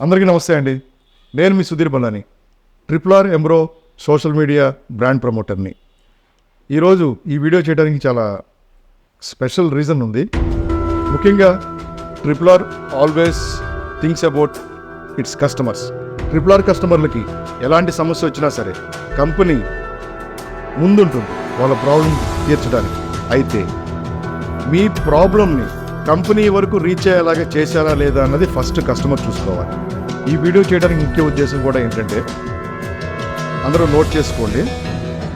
అందరికీ నమస్తే అండి. నేను మీ సుధీర్ బల్లాని, RRR ఎంబ్రో సోషల్ మీడియా బ్రాండ్ ప్రమోటర్ని. ఈరోజు ఈ వీడియో చేయడానికి చాలా స్పెషల్ రీజన్ ఉంది. ముఖ్యంగా RRR always thinks about it's customers. RRR కస్టమర్లకి ఎలాంటి సమస్య వచ్చినా సరే కంపెనీ ముందుంటుంది వాళ్ళ ప్రాబ్లం తీర్చడానికి. అయితే మీ ప్రాబ్లమ్ని కంపెనీ వరకు రీచ్ అయ్యేలాగా చేశారా లేదా అన్నది ఫస్ట్ కస్టమర్ చూసుకోవాలి. ఈ వీడియో చేయడానికి ముఖ్య ఉద్దేశం కూడా ఏంటంటే, అందరూ నోట్ చేసుకోండి,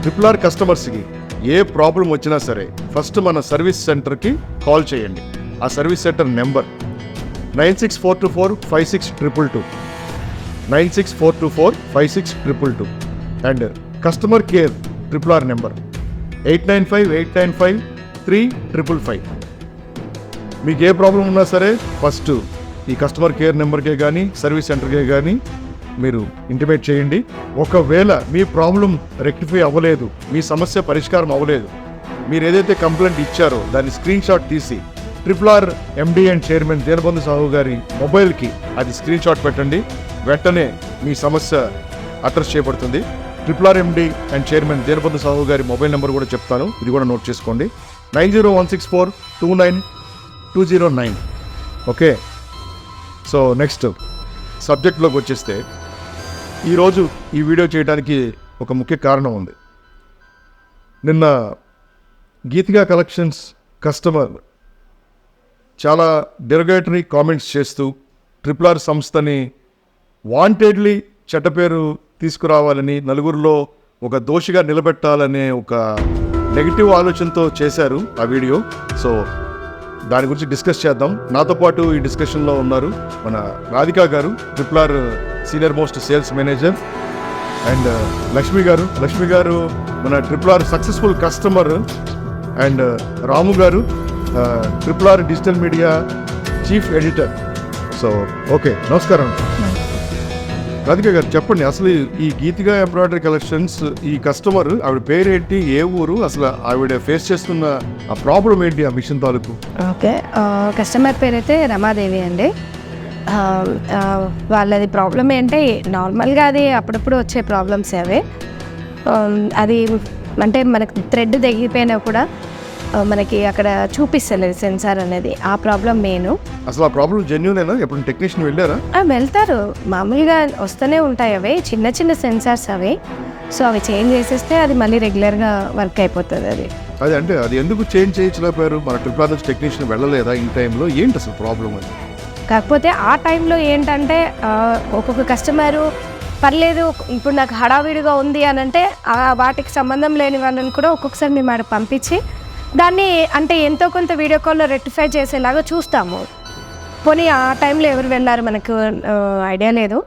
RRR కస్టమర్స్కి ఏ ప్రాబ్లం వచ్చినా సరే ఫస్ట్ మన సర్వీస్ సెంటర్కి కాల్ చేయండి. ఆ service centre number 9642456222 9642456222 and customer care RRR number 8958953555. మీకు ఏ ప్రాబ్లం ఉన్నా సరే ఫస్ట్ ఈ కస్టమర్ కేర్ నెంబర్కే కానీ సర్వీస్ సెంటర్కే కానీ మీరు ఇంటిమేట్ చేయండి. ఒకవేళ మీ ప్రాబ్లం రెక్టిఫై అవ్వలేదు, మీ సమస్య పరిష్కారం అవ్వలేదు, మీరు ఏదైతే కంప్లైంట్ ఇచ్చారో దాన్ని స్క్రీన్ షాట్ తీసి RRR MD and chairman Deenabandhu Sahu గారి మొబైల్కి అది స్క్రీన్ షాట్ పెట్టండి. వెంటనే మీ సమస్య అడ్రస్ చేయబడుతుంది. RRR MD and chairman Deenabandhu Sahu గారి మొబైల్ నెంబర్ కూడా చెప్తాను, ఇది కూడా నోట్ చేసుకోండి. 9016429209. ఓకే, సో నెక్స్ట్ సబ్జెక్ట్లోకి వచ్చేస్తే, ఈరోజు ఈ వీడియో చేయడానికి ఒక ముఖ్య కారణం ఉంది. నిన్న గీతికా కలెక్షన్స్ కస్టమర్ చాలా డెరగేటరీ కామెంట్స్ చేస్తూ RRR సంస్థని వాంటెడ్లీ చెడ్డ పేరు తీసుకురావాలని, నలుగురిలో ఒక దోషిగా నిలబెట్టాలనే ఒక నెగిటివ్ ఆలోచనతో చేశారు ఆ వీడియో. సో దాని గురించి డిస్కస్ చేద్దాం. నాతో పాటు ఈ డిస్కషన్లో ఉన్నారు మన రాధికా గారు, RRR senior most sales manager, and Lakshmi గారు మన RRR సక్సెస్ఫుల్ కస్టమర్, అండ్ రాము గారు RRR digital media chief editor. So okay, నమస్కారం. రాధికా గారు చెప్పండి, అసలు ఈ గీతిగా ఎంబ్రాయిడరీ కలెక్షన్స్ ఈ కస్టమర్ ఆవిడ పేరేంటి, ఏ ఊరు, అసలు ఆవిడ ఫేస్ చేస్తున్న ఆ ప్రాబ్లం ఏంటి, ఆ మిషన్ తాలూకు? ఓకే, కస్టమర్ పేరైతే రమాదేవి అండి. వాళ్ళది ప్రాబ్లం ఏంటి, నార్మల్గా అది అప్పుడప్పుడు వచ్చే ప్రాబ్లమ్స్ అవే. అది అంటే మనకు థ్రెడ్ తెగిపోయినా కూడా మనకి అక్కడ చూపిస్తలేదు సెన్సార్ అనేది, ఆ ప్రాబ్లం మెయిన్. అసలు ఆ ప్రాబ్లం జెన్యూనేనా? ఎప్పుడు టెక్నీషియన్ వెళ్ళారా? వెళ్తారు, మామూలుగా వస్తూనే ఉంటాయి అవి చిన్న చిన్న సెన్సార్స్ అవి. సో అవి చేంజ్ చేసేస్తే అది మళ్ళీ రెగ్యులర్గా వర్క్ అయిపోతుంది. అది అంటే అది ఎందుకు చేంజ్ చేయలేకపోయారు? మన RRR నుంచి టెక్నీషియన్ వెళ్ళలేదా ఇన్ టైంలో? ఏంటి అసలు ప్రాబ్లం అది? కాకపోతే ఆ టైంలో ఏంటంటే ఒక్కొక్క కస్టమరు పర్లేదు, ఇప్పుడు నాకు హడావిడిగా ఉంది అని అంటే వాటికి సంబంధం లేని వాళ్ళని కూడా ఒక్కొక్కసారి మేము ఆడ పంపించి దాన్ని అంటే ఎంతో కొంత వీడియో కాల్లో రెక్టిఫై చేసేలాగా చూస్తాము. పోనీ ఆ టైంలో ఎవరు వెళ్ళారు మనకు ఐడియా లేదు.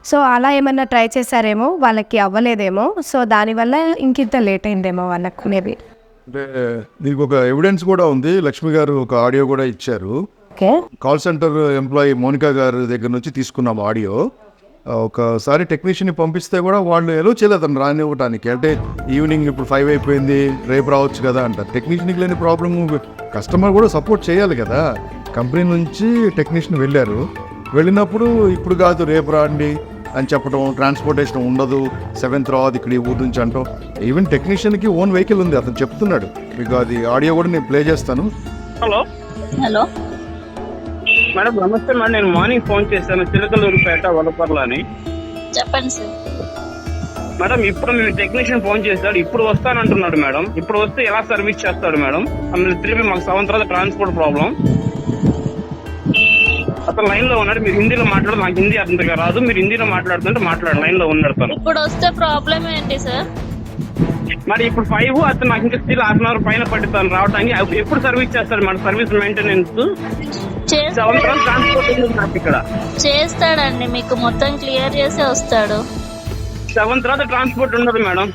సో అలా ఏమన్నా ట్రై చేశారేమో, వాళ్ళకి అవ్వలేదేమో, సో దానివల్ల ఇంకింత లేట్ అయిందేమో వాళ్ళకు మేబీ. అంటే దీనికి ఒక ఎవిడెన్స్ కూడా ఉంది. లక్ష్మి గారు ఒక ఆడియో కూడా ఇచ్చారు. Okay, call centre employee Monica గారి దగ్గర నుంచి తీసుకున్నాం ఆడియో. ఒకసారి టెక్నీషియన్ని పంపిస్తే కూడా వాళ్ళు ఎలా చేయలేదు అని రానివ్వటానికి. అంటే ఈవినింగ్ ఇప్పుడు 5 అయిపోయింది, రేపు రావచ్చు కదా అంటారు. టెక్నీషియన్కి లేని ప్రాబ్లము కస్టమర్ కూడా సపోర్ట్ చేయాలి కదా. కంపెనీ నుంచి టెక్నీషియన్ వెళ్ళారు, వెళ్ళినప్పుడు ఇప్పుడు కాదు రేపు రాండి అని చెప్పడం, ట్రాన్స్పోర్టేషన్ ఉండదు 7th రాదు ఇక్కడ ఈ ఊరు నుంచి అంటాం. ఈవెన్ టెక్నీషియన్కి ఓన్ వెహికల్ ఉంది, అతను చెప్తున్నాడు. మీకు అది ఆడియో కూడా నేను ప్లే చేస్తాను. హలో మేడం, నమస్తే మేడం. నేను మార్నింగ్ ఫోన్ చేశాను, చిలకలూరుపేట వలపర్ల అని. చెప్పండి సార్. మేడం, ఇప్పుడు మీరు టెక్నీషియన్ ఫోన్ చేశాడు, ఇప్పుడు వస్తానంటున్నాడు మేడం. ఇప్పుడు వస్తే ఎలా సర్వీస్ చేస్తాడు మేడం? తిరిగి మాకు 7 తర్వాత ట్రాన్స్పోర్ట్ ప్రాబ్లం. అతను లైన్ లో ఉన్నాడు, మీరు హిందీలో మాట్లాడు, నాకు హిందీ అంతగా రాదు, మీరు హిందీలో మాట్లాడుతుంటే మాట్లాడు, లైన్ లో ఉన్నాడు తను. ఇప్పుడు వస్తే ప్రాబ్లం ఏంటి సార్? మరి ఇప్పుడు 5 అతను నాకు ఇంకా స్టిల్ ½ అవర్ పైన పడుతాను రావడానికి. ఎప్పుడు సర్వీస్ చేస్తాడు మన సర్వీస్ మెయింటెనెన్స్? 7 తర్వాత ట్రాన్స్పోర్ట్ ఇక్కడ చేస్తాడండి, మీకు మొత్తం క్లియర్ చేసే వస్తాడు. 7 తర్వాత ట్రాన్స్పోర్ట్ ఉండదు మేడం.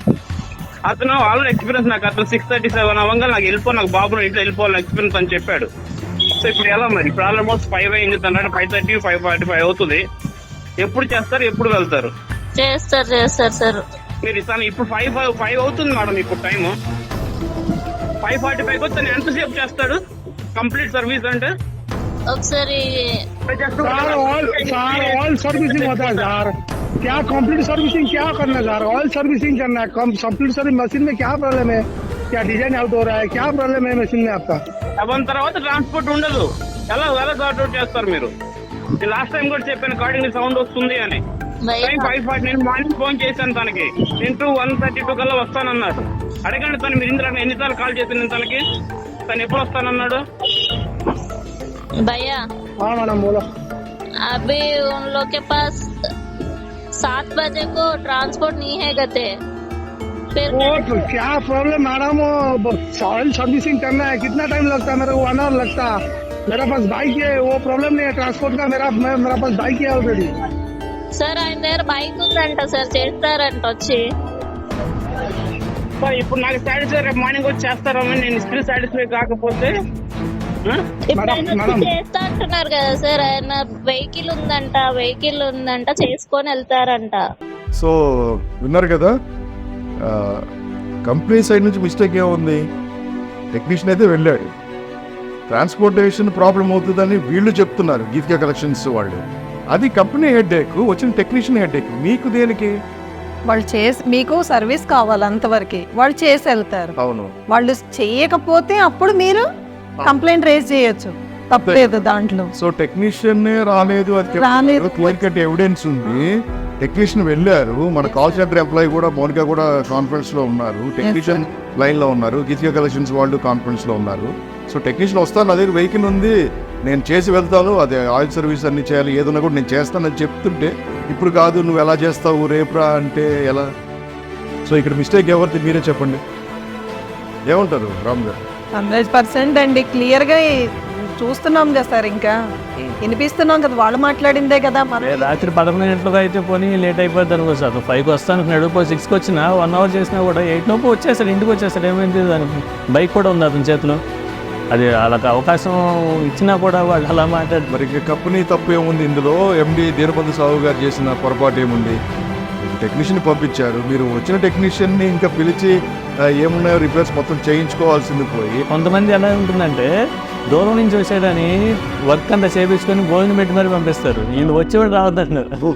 అతను ఆల్రెడీ ఎక్స్పీరియన్స్, నాకు అతను 6:37 అవ్వగా నాకు బాబు ఇంట్లో వెళ్ళిపోవాలని ఎక్స్పీరియన్స్ అని చెప్పాడు. సో ఇప్పుడు ఎలా మరి? ఇప్పుడు ఆల్మోస్ట్ 5 అయింది, తన 5:30 5:45 అవుతుంది. ఎప్పుడు చేస్తారు, ఎప్పుడు వెళ్తారు? చేస్తారు సార్. మీరు తను ఇప్పుడు 5 అవుతుంది మేడం. ఇప్పుడు టైము 5:45 తను ఎంతసేపు చేస్తాడు కంప్లీట్ సర్వీస్ అంటే? ఒకసారి ऑयल सर्विसिंग होता है सर। क्या कंप्लीट सर्विसिंग क्या करना है सर? ऑयल सर्विसिंग करना है। कंप्लीट सर्विस मशीन में क्या प्रॉब्लम है? क्या डिजाइन आउट हो रहा है? क्या प्रॉब्लम है मशीन में आपका? 7 తర్వాత ట్రాన్స్పోర్ట్ ఉండదు. ఎలా సార్ట్ అవుట్ చేస్తారు మీరు? లాస్ట్ టైం కూడా చెప్పాను కార్డింగ్ సౌండ్ వస్తుంది అని. భయ్యా 5:40 నేను మార్నింగ్ ఫోన్ చేశాను తనకి. నేను 1:32 కల్లా వస్తానన్నాడు. అడగండి తను, మీరు ఇందులో ఎన్నిసార్లు కాల్ చేశాను తనకి, తను ఎప్పుడు వస్తానన్నాడు? भैया हाँ मैडम बोलो। अभी उन लोग के पास 7 बजे को ट्रांसपोर्ट नहीं है गते। फिर वो तो क्या प्रॉब्लम मैडम? ऑयल सर्विसिंग करना है, कितना टाइम लगता है? मेरे को 1 आवर लगता है। मेरा पास बाइक है, वो प्रॉब्लम नहीं है ट्रांसपोर्ट का। मेरा पास बाइक है ऑलरेडी। సార్ ఆయన దగ్గర బైక్ ఉందంట సార్, చేస్తారంట వచ్చి. సార్ ఇప్పుడు నాకు సాటిస్ఫై, రేపు మార్నింగ్ వచ్చి చేస్తారని నేను స్టిల్ సాటిస్ఫై కాకపోతే ఇప్పుడు ఆయన వచ్చి మేడం. చేస్తా అంటున్నారు కదా సార్, ఆయన వెహికల్ ఉందంట చేసుకొని వెళ్తారంట. సో విన్నారు కదా, కంపెనీ సైడ్ నుంచి మిస్టేక్ ఏముంది? టెక్నీషియన్ అయితే వెళ్ళాడు, ట్రాన్స్పోర్టేషన్ ప్రాబ్లం అవుతుందని వీళ్ళు చెప్తున్నారు, గీతికా కలెక్షన్స్ వాళ్ళు. అది కంపెనీ హెడ్ఏక్, వచ్చిన టెక్నీషియన్ హెడ్ఏక్. మీకు దేనికి? వాళ్ళు చేసి మీకు సర్వీస్ కావాలి అంతవరకు వాళ్ళు చేసి వెళ్తారు. అవును, వాళ్ళు చేయకపోతే అప్పుడు మీరు కంప్లైంట్ రేజ్ చేయొచ్చు, తప్పలేదు దాంట్లో. సో టెక్నీషియన్ రాలేదు, అది రాలేదు. క్లియర్ కట్ ఎవిడెన్స్ ఉంది. టెక్నీషియన్ వెళ్ళారు, మన కాల్ సెంటర్ ఎంప్లాయీ కూడా మౌనిక కూడా కాన్ఫరెన్స్ లో ఉన్నారు, టెక్నీషియన్ లైన్ లో ఉన్నారు, గీతికా కలెక్షన్స్ వాళ్ళు కాన్ఫరెన్స్ లో ఉన్నారు. సో టెక్నీషియన్ వస్తాను, అదే వెహికల్ ఉంది, నేను చేసి వెళ్తాను, అదే ఆయిల్ సర్వీస్ అన్ని చేయాలి, ఏదన్నా కూడా నేను చేస్తానని చెప్తుంటే ఇప్పుడు కాదు నువ్వు ఎలా చేస్తావు రేపురా అంటే ఎలా? సో ఇక్కడ మిస్టేక్ ఎవరిది మీరే చెప్పండి, ఏమంటారు రామ్ గారు? 100% అండి, క్లియర్ గా చూస్తున్నాం కదా సార్, ఇంకా వినిపిస్తున్నాం కదా, వాళ్ళు మాట్లాడిందే కదా మనం. రాత్రి 11 గంటలకు అయితే పోనీ లేట్ అయిపోద్ది అనుకో సార్, 5కి వస్తాను అనుకున్నాడు, 6కి వచ్చినా 1 అవర్ చేసినా కూడా 8 లోపు వచ్చేస్తాడు, ఇంటికి వచ్చేస్తాడు. ఏమైంది దానికి? బైక్ కూడా ఉంది అతని చేతిలో. అది వాళ్ళకి అవకాశం ఇచ్చినా కూడా వాళ్ళు అలా మాట్లాడు. మరి కంపెనీ తప్పు ఏముంది ఇందులో? ఎండి దీనబంధు సాహు గారు చేసిన పొరపాటు ఏముంది? టెక్నీషియన్ పంపించారు, మీరు వచ్చిన టెక్నీషియన్ని ఇంకా పిలిచి ఏమున్నాయో రిపేర్స్ మొత్తం చేయించుకోవాల్సింది పోయి. కొంతమంది ఎలా ఉంటుందంటే దూరం నుంచి వచ్చాడని వర్క్ అంతా చేయించుకొని భోజనం పెట్టి మరి పంపిస్తారు, వీళ్ళు వచ్చేవాడు రావద్దంటారు.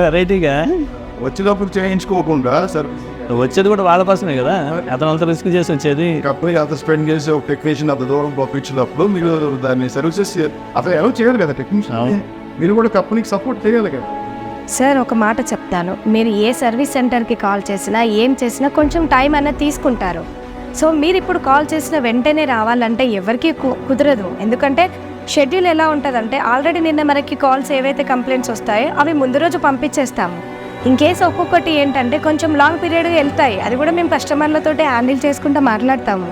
వెరైటీగా వచ్చినప్పుడు చేయించుకోకుండా సర్వీస్ వచ్చేది కూడా వాళ్ళ కోసమే కదా, అతను అంత రిస్క్ చేసి వచ్చేది. కంపెనీ అంత స్పెండ్ చేసి ఒక టెక్నీషియన్ అంత దూరం పంపించినప్పుడు మీరు దాన్ని సర్వీసెస్ అసలు ఎవరు చేయాలి కదా టెక్నీషియన్, మీరు కూడా కంపెనీకి సపోర్ట్ చేయాలి కదా. సార్ ఒక మాట చెప్తాను, మీరు ఏ సర్వీస్ సెంటర్కి కాల్ చేసినా ఏం చేసినా కొంచెం టైం అన్నది తీసుకుంటారు. సో మీరు ఇప్పుడు కాల్ చేసిన వెంటనే రావాలంటే ఎవరికి కుదరదు. ఎందుకంటే షెడ్యూల్ ఎలా ఉంటుందంటే ఆల్రెడీ నిన్న మనకి కాల్స్ ఏవైతే కంప్లైంట్స్ వస్తాయో అవి ముందు రోజు పంపించేస్తాము. ఇన్ కేసు ఒక్కొక్కటి ఏంటంటే కొంచెం లాంగ్ పీరియడ్ వెళ్తాయి, అది కూడా మేము కస్టమర్లతోటి హ్యాండిల్ చేసుకుంటూ మాట్లాడతాము.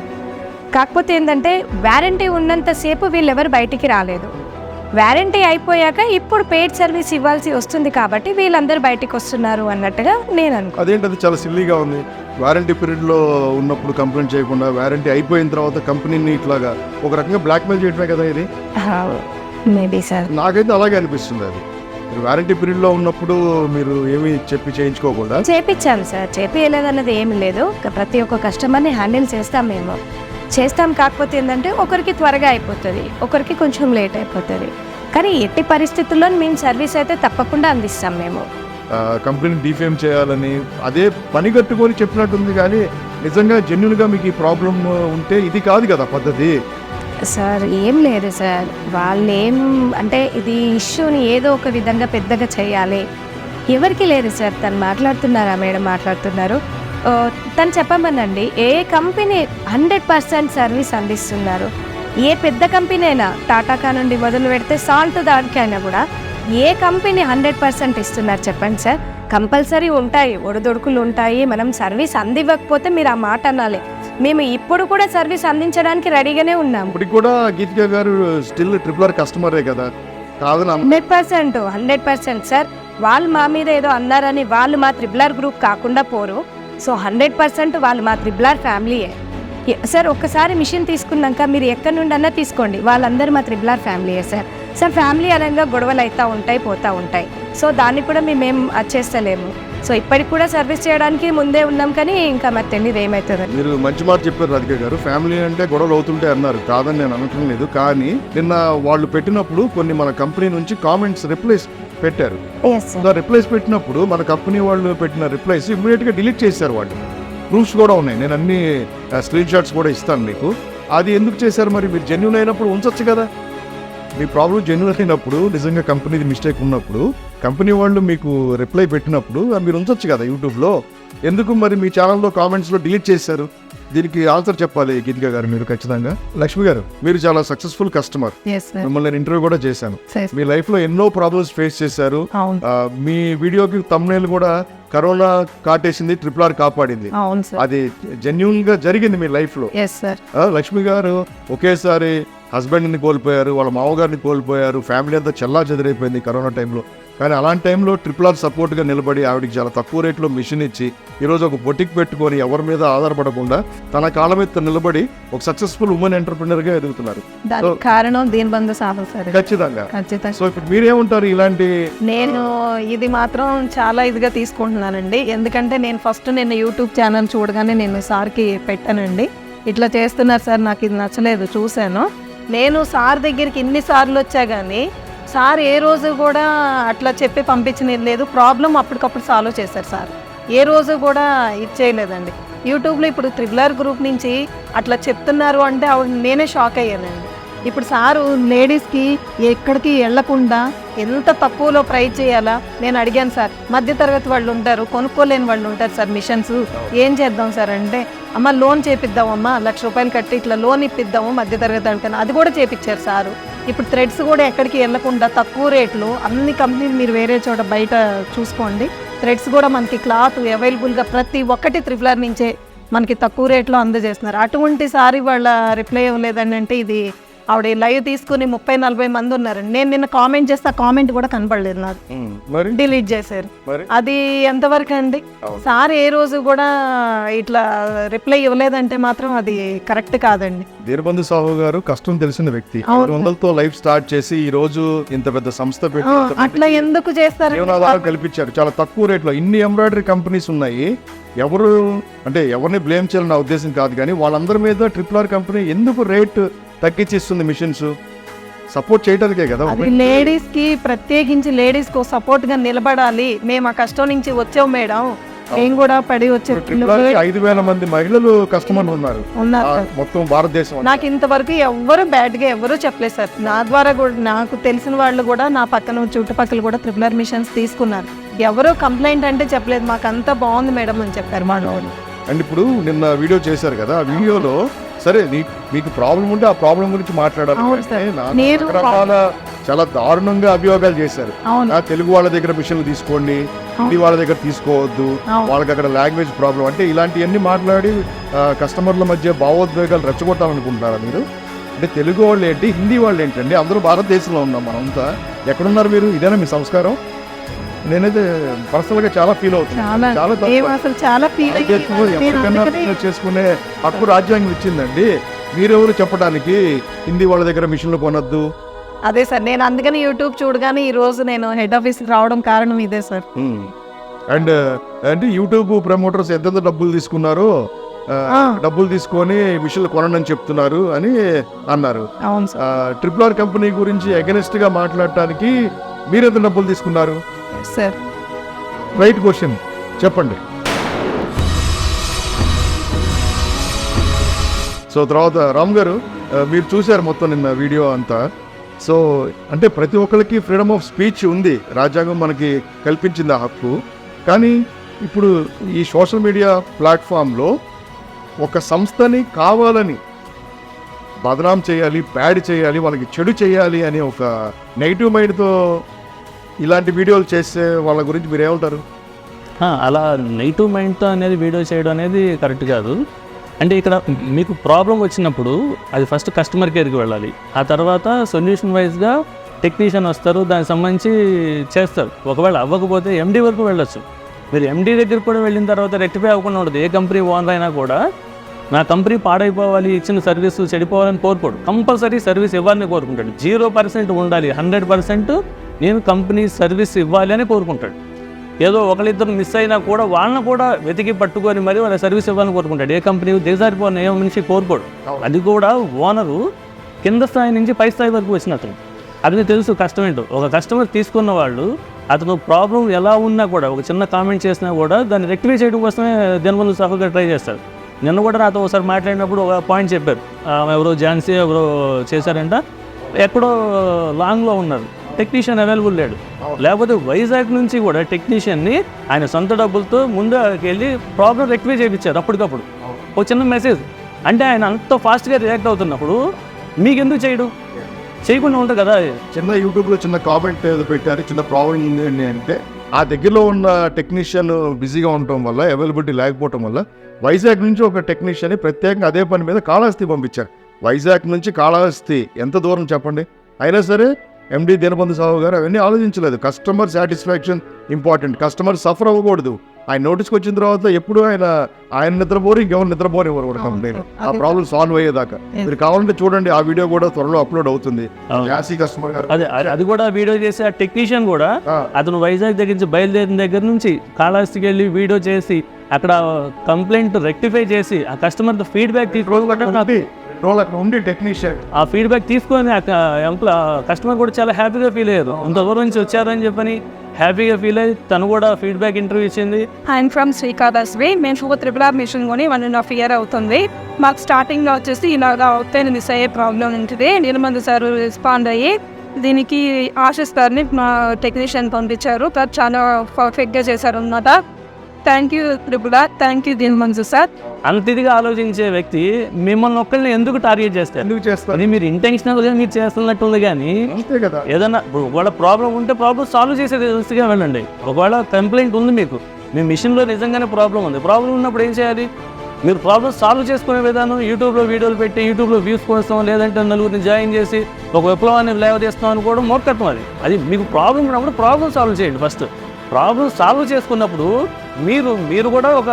కాకపోతే ఏంటంటే వారంటీ ఉన్నంతసేపు వీళ్ళెవరు బయటికి రాలేదు, వారంటీ అయిపోయాక ఇప్పుడు పెయిడ్ సర్వీస్ ఇవ్వాల్సి వస్తుంది కాబట్టి వీళ్ళందరూ బయటికి వస్తున్నారు అన్నట్టుగా నేను అనుకో. అదేంటది చాలా సిల్లీగా ఉంది. వారంటీ పీరియడ్లో ఉన్నప్పుడు కంప్లైంట్ చేయకుండా వారంటీ అయిపోయిన తర్వాత కంపెనీని ఇట్లాగా ఒక రకంగా బ్లాక్మెయిల్ చేయడమే కదా ఇది. మేబీ సార్ నాకైతే అలాగే అనిపిస్తుంది. అది మీరు వారంటీ పీరియడ్లో ఉన్నప్పుడు మీరు ఏమి చెప్పి చేయించుకోకుండా చేపించాం సార్, చేపించలేదన్నది ఏమి లేదు. ప్రతి ఒక్క కస్టమర్ని హ్యాండిల్ చేస్తాం, మేము చేస్తాం. కాకపోతే ఏంటంటే ఒకరికి త్వరగా అయిపోతుంది, ఒకరికి కొంచెం లేట్ అయిపోతుంది. కానీ ఎట్టి పరిస్థితుల్లో మేము సర్వీస్ అయితే తప్పకుండా అందిస్తాం. మేము కంపెనీని డిఫేమ్ చేయాలని అదే పని కట్టుకొని చెప్పినట్టుంది, కానీ నిజంగా జెన్యున్గా మీకు ఈ ప్రాబ్లం ఉంటే ఇది కాదు కదా పద్ధతి. సార్ ఏం లేదు సార్, వాళ్ళు ఏం అంటే ఇది ఇష్యూని ఏదో ఒక విధంగా పెద్దగా చేయాలి ఎవరికి లేదు సార్. తను మాట్లాడుతున్నారా మేడం? మాట్లాడుతున్నారు. తను చెప్పమనండి, ఏ కంపెనీ 100% సర్వీస్ అందిస్తున్నారు? ఏ పెద్ద కంపెనీ అయినా, టాటాకా నుండి మొదలు పెడితే సాల్ట్ దానికైనా కూడా ఏ కంపెనీ 100% ఇస్తున్నారు చెప్పండి సార్? కంపల్సరీ ఉంటాయి, ఒడిదొడుకులు ఉంటాయి. మనం సర్వీస్ అందివ్వకపోతే మీరు ఆ మాట అనాలి. మేము ఇప్పుడు కూడా సర్వీస్ అందించడానికి రెడీగానే ఉన్నాము. ఇప్పటికి కూడా గీతికా గారు స్టిల్ RRR కస్టమరే కదా, కాదని 100% సార్. వాళ్ళు మా మీద ఏదో అన్నారని వాళ్ళు మా RRR గ్రూప్ కాకుండా పోరు. సో 100% వాళ్ళు మా RRR ఫ్యామిలీయే సార్. ఒక్కసారి మిషన్ తీసుకున్నాక మీరు ఎక్కడి నుండి అన్నా తీసుకోండి, వాళ్ళందరూ మా RRR ఫ్యామిలీయే సార్. సార్ ఫ్యామిలీ అనగా గొడవలు అవుతూ ఉంటాయి, పోతూ ఉంటాయి. సో దాన్ని కూడా మేమేం చేస్తలేము. సో ఇప్పటికి కూడా సర్వీస్ చేయడానికి ముందే ఉన్నాం, కానీ ఇంకా మరి తెలియదు ఏమవుతుందని. మీరు మంచి మాట చెప్పారు రాధిక గారు. ఫ్యామిలీ అంటే గొడవలు అవుతుంటే అన్నారు, కాదని నేను అనటం లేదు. కానీ నిన్న వాళ్ళు పెట్టినప్పుడు కొన్ని మన కంపెనీ నుంచి కామెంట్స్ రిప్లైస్ పెట్టారు. Yes sir. రిప్లైస్ పెట్టినప్పుడు మన కంపెనీ వాళ్ళు పెట్టిన రిప్లైస్ ఇమ్మీడియట్గా డిలీట్ చేశారు. వాళ్ళు ప్రూఫ్స్ కూడా ఉన్నాయి, నేను అన్ని స్క్రీన్ షాట్స్ కూడా ఇస్తాను మీకు. అది ఎందుకు చేశారు మరి? మీరు జెన్యూన్ అయినప్పుడు ఉంచొచ్చు కదా. మీ ప్రాబ్లం జెన్యూన్ అయినప్పుడు, నిజంగా కంపెనీది మిస్టేక్ ఉన్నప్పుడు, కంపెనీ వాళ్ళు మీకు రిప్లై పెట్టినప్పుడు మీరు ఉంచొచ్చు కదా యూట్యూబ్లో. ఎందుకు మరి మీ ఛానల్లో కామెంట్స్లో డిలీట్ చేశారు? దీనికి ఆన్సర్ చెప్పాలి గీతిక గారు మీరు ఖచ్చితంగా. లక్ష్మి గారు, మీరు చాలా సక్సెస్ఫుల్ కస్టమర్. Yes sir. మిమ్మల్ని నేను ఇంటర్వ్యూ కూడా చేశాను. Yes. మీ లైఫ్లో ఎన్నో ప్రాబ్లమ్స్ ఫేస్ చేశారు. అవును. మీ వీడియోకి thumbnail కూడా కరోనా కాటేసింది, RRR కాపాడింది. అవును సార్. అది జెన్యున్ గా జరిగింది మీ లైఫ్ లో. Yes sir. లక్ష్మి గారు ఒకేసారి హస్బెండ్ని కోల్పోయారు, వాళ్ళ మామగారిని కోల్పోయారు, ఫ్యామిలీ అంతా చెల్లా చెదిరైపోయింది కరోనా టైంలో. కానీ అలాంటి టైంలో RRR సపోర్ట్గా నిలబడి ఆవిడకి చాలా తక్కువ రేట్లో మిషన్ ఇచ్చి ఈరోజు ఒక బొటిక్ పెట్టుకొని ఎవరి మీద ఆధారపడకుండా తన కాళ్ళ మీద నిలబడి ఒక సక్సెస్ఫుల్ ఉమెన్ ఎంటర్ప్రినర్గా ఎదుగుతున్నారు. దానికి కారణం దీనబంధు సాధన సార్. ఖచ్చితంగా. ఖచ్చితంగా. సో ఇప్పుడు మీరేమంటారు ఇలాంటి? నేను ఇది మాత్రం చాలా ఇదిగా తీసుకుంటున్నానండి. ఎందుకంటే నేను యూట్యూబ్ ఛానల్ చూడగానే నేను సార్కి పెట్టానండి, ఇట్లా చేస్తున్నారు సార్, నాకు ఇది నచ్చలేదు, చూశాను. నేను సార్ దగ్గరికి ఇన్నిసార్లు వచ్చా కానీ సార్ ఏ రోజు కూడా అట్లా చెప్పి పంపించలేదు లేదు. ప్రాబ్లం అప్పటికప్పుడు సాల్వ్ చేశారు సార్, ఏ రోజు కూడా ఇది చేయలేదండి. యూట్యూబ్లో ఇప్పుడు RRR గ్రూప్ నుంచి అట్లా చెప్తున్నారు అంటే నేనే షాక్ అయ్యానండి. ఇప్పుడు సారు లేడీస్కి ఎక్కడికి వెళ్లకుండా ఎంత తక్కువలో ప్రైస్ చేయాలా నేను అడిగాను సార్. మధ్యతరగతి వాళ్ళు ఉంటారు, కొనుక్కోలేని వాళ్ళు ఉంటారు సార్ మిషన్స్, ఏం చేద్దాం సార్ అంటే, అమ్మ లోన్ చేపిద్దామమ్మా, ₹1,00,000 కట్టి ఇట్లా లోన్ ఇప్పిద్దాము మధ్యతరగతి వాళ్ళకని, అది కూడా చేపించారు సారు. ఇప్పుడు థ్రెడ్స్ కూడా ఎక్కడికి వెళ్లకుండా తక్కువ రేట్లు అన్ని కంపెనీలు మీరు వేరే చోట బయట చూసుకోండి, థ్రెడ్స్ కూడా మనకి క్లాత్ అవైలబుల్గా ప్రతి ఒక్కటి RRR నుంచే మనకి తక్కువ రేట్లో అందజేస్తున్నారు. అటువంటి సారి వాళ్ళ రిప్లై ఇవ్వలేదండి అంటే ఇది ఆవిడ లైవ్ తీసుకుని 30-40 మంది ఉన్నారండి. నేను నిన్న కామెంట్ చేస్తే ఆ కామెంట్ కూడా కనపడలేదు నాకు, మరి డిలీట్ చేశారు. మరి అది ఎంతవరకు అండి? సార్ ఏ రోజు కూడా ఇట్లా రిప్లై ఇవ్వలేదంటే మాత్రం అది కరెక్ట్ కాదండి. దీనబంధు సాహు గారు కష్టం తెలిసిన వ్యక్తి. 500తో లైఫ్ స్టార్ట్ చేసి ఈ రోజు ఇంత పెద్ద సంస్థ పెట్టి అట్లా ఎందుకు చేస్తారు? జీవనాధారం కల్పించారు చాలా తక్కువ రేట్లో. ఇన్ని ఎంబ్రాయిడరీ కంపెనీస్ ఉన్నాయి, ఎవరు అంటే ఎవరిని బ్లేమ్ చేయాలని నా ఉద్దేశం కాదు, కానీ వాళ్ళందరి మీద RRR కంపెనీ ఎందుకు రేట్ తగ్గించిస్తుంది? మిషన్స్ సపోర్ట్ చేయడానికే కదా. లేడీస్ కి ప్రత్యేకించి లేడీస్ కు సపోర్ట్ గా నిలబడాలి. మేము ఆ కష్టం నుంచి వచ్చాం మేడం, మేము కూడా పడి వచ్చే 5,000 మంది మహిళలు కస్టమర్లు ఉన్నారు మొత్తం భారతదేశం. నాకు ఇంతవరకు ఎవ్వరు బ్యాడ్ గా ఎవరు చెప్పలేదు సార్. నా ద్వారా కూడా నాకు తెలిసిన వాళ్ళు కూడా నా పక్కన చుట్టుపక్కల కూడా RRR మిషన్స్ తీసుకున్నారు, ఎవరు కంప్లైంట్ అంటే చెప్పలేదు, మాకు అంతా బాగుంది మేడం అని చెప్పారు మా వాళ్ళు. అండ్ ఇప్పుడు నిన్న వీడియో చేశారు కదా, ఆ వీడియోలో సరే మీకు ప్రాబ్లం ఉంటే ఆ ప్రాబ్లం గురించి మాట్లాడాలి. రకరకాల చాలా దారుణంగా అభియోగాలు చేశారు. తెలుగు వాళ్ళ దగ్గర మిషన్లు తీసుకోండి, హిందీ వాళ్ళ దగ్గర తీసుకోవద్దు, వాళ్ళకి అక్కడ లాంగ్వేజ్ ప్రాబ్లం అంటే ఇలాంటివన్నీ మాట్లాడి కస్టమర్ల మధ్య భావోద్వేగాలు రెచ్చగొట్టాలనుకుంటున్నారా మీరు? అంటే తెలుగు వాళ్ళు ఏంటి, హిందీ వాళ్ళు ఏంటండి, అందరూ భారతదేశంలో ఉన్నాం మనంతా. ఎక్కడున్నారు మీరు? ఇదేనా మీ సంస్కారం? నేనైతే పర్సనల్ గా చాలా ఫీల్ అవుతున్నాను. చేసుకునే హక్కు రాజ్యాంగం ఇచ్చిందండి. మీరెవరు చెప్పడానికి హిందీ వాళ్ళ దగ్గర మిషన్లు కొనొద్దు? అదే సార్, నేను అందుకని యూట్యూబ్ చూడగానే ఈ రోజు నేను హెడ్ ఆఫీస్ రావడం కారణం ఇదే సార్. అండ్ అంటే యూట్యూబ్ ప్రమోటర్స్ ఎంతెంత డబ్బులు తీసుకున్నారో డబ్బులు తీసుకొని మిషన్లు కొనని చెప్తున్నారు అని అన్నారు. RRR కంపెనీ గురించి అగెనిస్ట్ గా మాట్లాడటానికి మీరెంత డబ్బులు తీసుకున్నారు సార్? రైట్ క్వశ్చన్ చెప్పండి. సో తర్వాత రామ్ గారు, మీరు చూశారు మొత్తం నిన్న వీడియో అంతా. సో అంటే ప్రతి ఒక్కరికి ఫ్రీడమ్ ఆఫ్ స్పీచ్ ఉంది, రాజ్యాంగం మనకి కల్పించింది ఆ హక్కు. కానీ ఇప్పుడు ఈ సోషల్ మీడియా ప్లాట్ఫామ్లో ఒక సంస్థని కావాలని బదనాం చేయాలి, ప్యాడ్ చేయాలి, వాళ్ళకి చెడు చేయాలి అనే ఒక నెగిటివ్ మైండ్తో ఇలాంటి వీడియోలు చేసే వాళ్ళ గురించి మీరు ఏమంటారు? అలా నెగిటివ్ మైండ్తో అనేది వీడియో చేయడం అనేది కరెక్ట్ కాదు. అంటే ఇక్కడ మీకు ప్రాబ్లం వచ్చినప్పుడు అది ఫస్ట్ కస్టమర్ కేర్కి వెళ్ళాలి, ఆ తర్వాత సొల్యూషన్ వైజ్గా టెక్నీషియన్ వస్తారు, దానికి సంబంధించి చేస్తారు. ఒకవేళ అవ్వకపోతే ఎండి వరకు వెళ్ళొచ్చు. మీరు ఎండి దగ్గర కూడా వెళ్ళిన తర్వాత రెక్టిఫై అవ్వకుండా ఉండదు. ఏ కంపెనీ ఓనర్ అయినా కూడా నా కంపెనీ పాడైపోవాలి, ఇచ్చిన సర్వీస్ చెడిపోవాలని కోరుకోడు, కంపల్సరీ సర్వీస్ ఇవ్వాలని కోరుకుంటాడు. 0% ఉండాలి, 100% నేను కంపెనీ సర్వీస్ ఇవ్వాలి అని కోరుకుంటాడు. ఏదో ఒకరిద్దరు మిస్ అయినా కూడా వాళ్ళని కూడా వెతికి పట్టుకొని మరి వాళ్ళ సర్వీస్ ఇవ్వాలని కోరుకుంటాడు. ఏ కంపెనీ దిగజారిపోయిన ఏ మనిషి కోరుకోడు. అది కూడా ఓనరు కింద స్థాయి నుంచి పై స్థాయి వరకు వచ్చిన అతను, అతనికి తెలుసు కష్టం ఏంటో. ఒక కస్టమర్ తీసుకున్న వాళ్ళు అతను ప్రాబ్లం ఎలా ఉన్నా కూడా ఒక చిన్న కామెంట్ చేసినా కూడా దాన్ని రెక్టిఫై చేయడం కోసమే దినబంధు సహగా ట్రై చేస్తారు. నిన్న కూడా నాతో ఒకసారి మాట్లాడినప్పుడు ఒక పాయింట్ చెప్పారు. ఎవరో ఝాన్సీ ఎవరో చేశారంట, ఎక్కడో లాంగ్లో ఉన్నారు, టెక్నీషియన్ అవైలబుల్ లేడు. లేకపోతే వైజాగ్ నుంచి కూడా టెక్నీషియన్ని ఆయన సొంత డబ్బులతో ముందుకు వెళ్ళి ప్రాబ్లం రెక్టిఫై చేయించారు అప్పటికప్పుడు. ఒక చిన్న మెసేజ్ అంటే ఆయన అంత ఫాస్ట్గా రియాక్ట్ అవుతున్నప్పుడు మీకెందుకు చేయకుండా ఉంటుంది కదా. చిన్న యూట్యూబ్లో చిన్న కామెంట్ ఏదో పెట్టారు, చిన్న ప్రాబ్లం ఉంది అంటే ఆ దగ్గరలో ఉన్న టెక్నీషియన్ బిజీగా ఉండటం వల్ల, అవైలబిలిటీ లేకపోవటం వల్ల వైజాగ్ నుంచి ఒక టెక్నీషియన్ని ప్రత్యేకంగా అదే పని మీద కాళహస్తి పంపించారు. వైజాగ్ నుంచి కాళహస్తి ఎంత దూరం చెప్పండి. అయినా సరే ఎండి దినబంధు సాహు గారు అవన్నీ ఆలోచించలేదు. Customer satisfaction important, customer suffer అవ్వకూడదు. ఆయన నోటీస్కి వచ్చిన తర్వాత ఎప్పుడు ఆయన నిద్రపోరు, ఇంకెవరు నిద్రపోనివ్వరు కూడా కంప్లైంట్. ఆ ప్రాబ్లం సాల్వ్ అయ్యేదాకా మీరు కావాలంటే చూడండి, ఆ వీడియో కూడా త్వరలో అప్లోడ్ అవుతుంది. కస్టమర్ గారు అది కూడా వీడియో చేసి ఆ టెక్నీషియన్ కూడా అతను వైజాగ్ దగ్గర నుంచి బయలుదేరిన దగ్గర నుంచి కాళహస్తికి వెళ్ళి వీడియో చేసి అక్కడ కంప్లైంట్ రెక్టిఫై చేసి ఆ కస్టమర్ ఫీడ్బ్యాక్ ఉండి టెక్నీషియన్ ఆ ఫీడ్బ్యాక్ తీసుకొని కస్టమర్ కూడా చాలా హ్యాపీగా ఫీల్ అయ్యారు. అంత దూరం నుంచి వచ్చారని చెప్పని హ్యాపీగా ఫీల్ అయ్యి తను కూడా ఫీడ్బ్యాక్ ఇంటర్వ్యూ ఇచ్చింది. I'm from Srikalahasti. మేము RRR మిషన్ కొని 1.5 year అవుతుంది. మాకు స్టార్టింగ్లో వచ్చేసి ఇలాగా అవుతే మిస్ అయ్యే ప్రాబ్లం ఉంటుంది. నిర్మందు సార్ రెస్పాండ్ అయ్యి దీనికి ఆశిష్ గారిని మా టెక్నీషియన్ పంపించారు. సార్ చాలా పర్ఫెక్ట్గా చేశారు అన్నమాట. Thank you RRR, thank you Dinamanju sir. అంత ఇదిగా ఆలోచించే వ్యక్తి మిమ్మల్ని ఒక్కరిని ఎందుకు టార్గెట్ చేస్తారు? ఎందుకు చేస్తారు? అది మీరు ఇంటెన్షనల్గా మీరు చేస్తున్నట్టు ఉంది. కానీ అంతే కదా, ఏదైనా ఒకవేళ ప్రాబ్లం ఉంటే ప్రాబ్లం సాల్వ్ చేసేది దృష్టిగా వెళ్ళండి. ఒకవేళ కంప్లైంట్ ఉంది మీకు, మీ మిషన్లో నిజంగానే ప్రాబ్లం ఉంది, ప్రాబ్లం ఉన్నప్పుడు ఏం చేయాలి? మీరు ప్రాబ్లం సాల్వ్ చేసుకునే విధానం యూట్యూబ్లో వీడియోలు పెట్టి యూట్యూబ్లో వ్యూస్ కోసం, లేదంటే నలుగురిని జాయిన్ చేసి ఒక విప్లవాన్ని లేవదీస్తాం అని కూడా మోకత్వం. అది మీకు ప్రాబ్లం ఉన్నప్పుడు ప్రాబ్లం సాల్వ్ చేయండి. ఫస్ట్ ప్రాబ్లం సాల్వ్ చేసుకున్నప్పుడు మీరు కూడా ఒక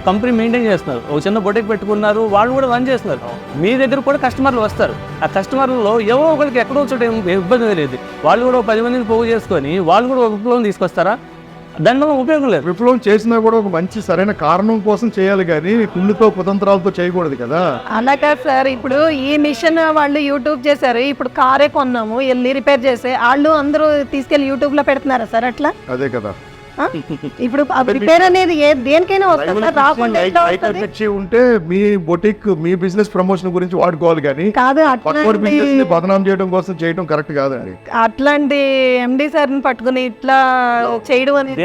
కంపెనీ మెయింటైన్ చేస్తున్నారు, ఒక చిన్న బొటిక్ పెట్టుకున్నారు, వాళ్ళు కూడా రన్ చేస్తున్నారు. మీ దగ్గర కూడా కస్టమర్లు వస్తారు. ఆ కస్టమర్లలో ఎవరో ఒకరికి ఎక్కడో చోట ఇబ్బంది లేదు, వాళ్ళు కూడా 10 మందిని పోగు చేసుకొని వాళ్ళు కూడా ఒక విప్లవం తీసుకొస్తారా? దానివల్ల ఉపయోగం లేదు. విప్లవం చేసినా కూడా ఒక మంచి సరైన కారణం కోసం చేయాలి, కానీ కుళ్ళుతో కుతంత్రాలతో చేయకూడదు కదా. అలా కాదు సార్, ఇప్పుడు ఈ మిషన్ వాళ్ళు యూట్యూబ్ చేశారు, ఇప్పుడు కారే కొన్నాము వెళ్ళి రిపేర్ చేసి వాళ్ళు అందరూ తీసుకెళ్లి యూట్యూబ్ లో పెడుతున్నారా సార్? అట్లా అదే కదా. ఇప్పుడు రిపేర్ అనేది దేనికైనా వస్తుంది సార్, రాకుండా ఎట్లా వస్తుంది? ఉంటే మీ బొటిక్ మీ బిజినెస్ ప్రమోషన్ గురించి వాడుకోవాలి, కానీ కాదు పక్కన బిజినెస్ ని బదనాం చేయడం కోసం చేయడం కరెక్ట్ కాదండి. అట్లాంటి ఎండి సార్ని పట్టుకుని ఇట్లా చేయడం అనేది.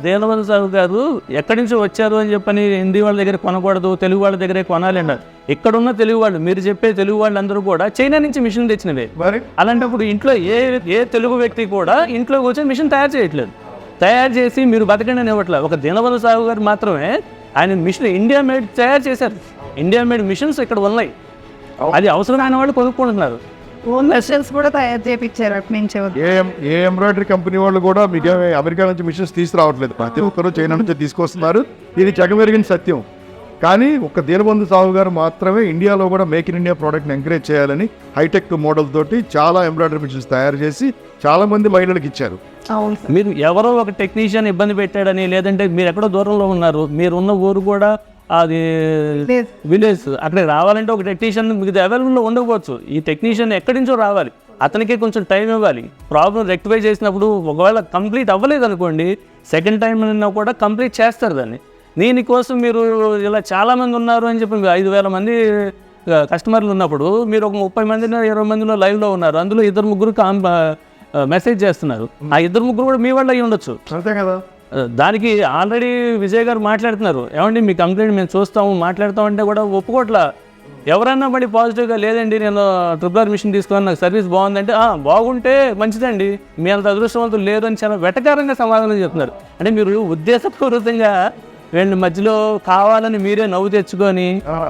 దేనబంధు సాహు గారు ఎక్కడి నుంచి వచ్చారు అని చెప్పని హిందీ వాళ్ళ దగ్గర కొనకూడదు, తెలుగు వాళ్ళ దగ్గరే కొనాలి అన్నారు. ఇక్కడున్న తెలుగు వాళ్ళు, మీరు చెప్పే తెలుగు వాళ్ళందరూ కూడా చైనా నుంచి మిషన్ తెచ్చినవే. మరి అలాంటప్పుడు ఇంట్లో ఏ తెలుగు వ్యక్తి కూడా ఇంట్లో వచ్చి మిషన్ తయారు చేయట్లేదు. తయారు చేసి మీరు బతకండి అని ఇవ్వట్లేదు. ఒక దినబంధు సాహు గారు మాత్రమే ఆయన మిషన్ ఇండియా మేడ్ తయారు చేశారు. ఇండియా మేడ్ మిషన్స్ ఇక్కడ ఉన్నాయి, అది అవసరమైన వాళ్ళు కొనుక్కుంటున్నారు. మెషిన్స్ కూడా తయారు చేయించారు అటు నుంచి. ఏ ఎంబ్రాయిడరీ కంపెనీ వాళ్ళు కూడా మీకు అమెరికా నుంచి మిషన్స్ తీసుకురావట్లేదు, ప్రతి ఒక్కరు చైనా నుంచి తీసుకొస్తున్నారు. ఇది జగమెరిగిన సత్యం. కానీ ఒక దీనబంధు సాహు గారు మాత్రమే ఇండియాలో కూడా మేక్ ఇన్ ఇండియా ప్రోడక్ట్ని ఎంకరేజ్ చేయాలని హైటెక్ మోడల్ తోటి చాలా ఎంబ్రాయిడరీ మిషన్స్ తయారు చేసి చాలా మంది మహిళలకు ఇచ్చారు. మీరు ఎవరో ఒక టెక్నీషియన్ ఇబ్బంది పెట్టాడని, లేదంటే మీరు ఎక్కడో దూరంలో ఉన్నారు, మీరు ఉన్న ఊరు కూడా అది విలేజ్, అక్కడికి రావాలంటే ఒక టెక్నీషియన్ మీకు అవైలబుల్లో ఉండకపోవచ్చు. ఈ టెక్నీషియన్ ఎక్కడి నుంచో రావాలి, అతనికి కొంచెం టైం ఇవ్వాలి. ప్రాబ్లం రెక్టిఫై చేసినప్పుడు ఒకవేళ కంప్లీట్ అవ్వలేదు అనుకోండి, సెకండ్ టైం అయినా కూడా కంప్లీట్ చేస్తారు దాన్ని. దీనికోసం మీరు ఇలా చాలామంది ఉన్నారు అని చెప్పి 5,000 మంది కస్టమర్లు ఉన్నప్పుడు మీరు ఒక 30 మందినో 20 మందినో లైవ్లో ఉన్నారు, అందులో 2-3 మెసేజ్ చేస్తున్నారు. ఆ 2-3 కూడా మీ వాళ్ళు అయ్యి ఉండొచ్చు. అంతే కదా. దానికి ఆల్రెడీ విజయ్ గారు మాట్లాడుతున్నారు, ఏమండి మీ కంప్లైంట్ మేము చూస్తాము మాట్లాడతామంటే కూడా ఒప్పుకోట్లా. ఎవరన్నా బడి పాజిటివ్గా లేదండి నేను RRR మిషన్ తీసుకొని నాకు సర్వీస్ బాగుందంటే బాగుంటే మంచిదండి, మీ అంత అదృష్టవంతులు లేరు అని చాలా వెటకారంగా సమాధానం చెప్తున్నారు. అంటే మీరు ఉద్దేశపూర్వకంగా వీళ్ళని మధ్యలో కావాలని మీరే నవ్వు తెచ్చుకొని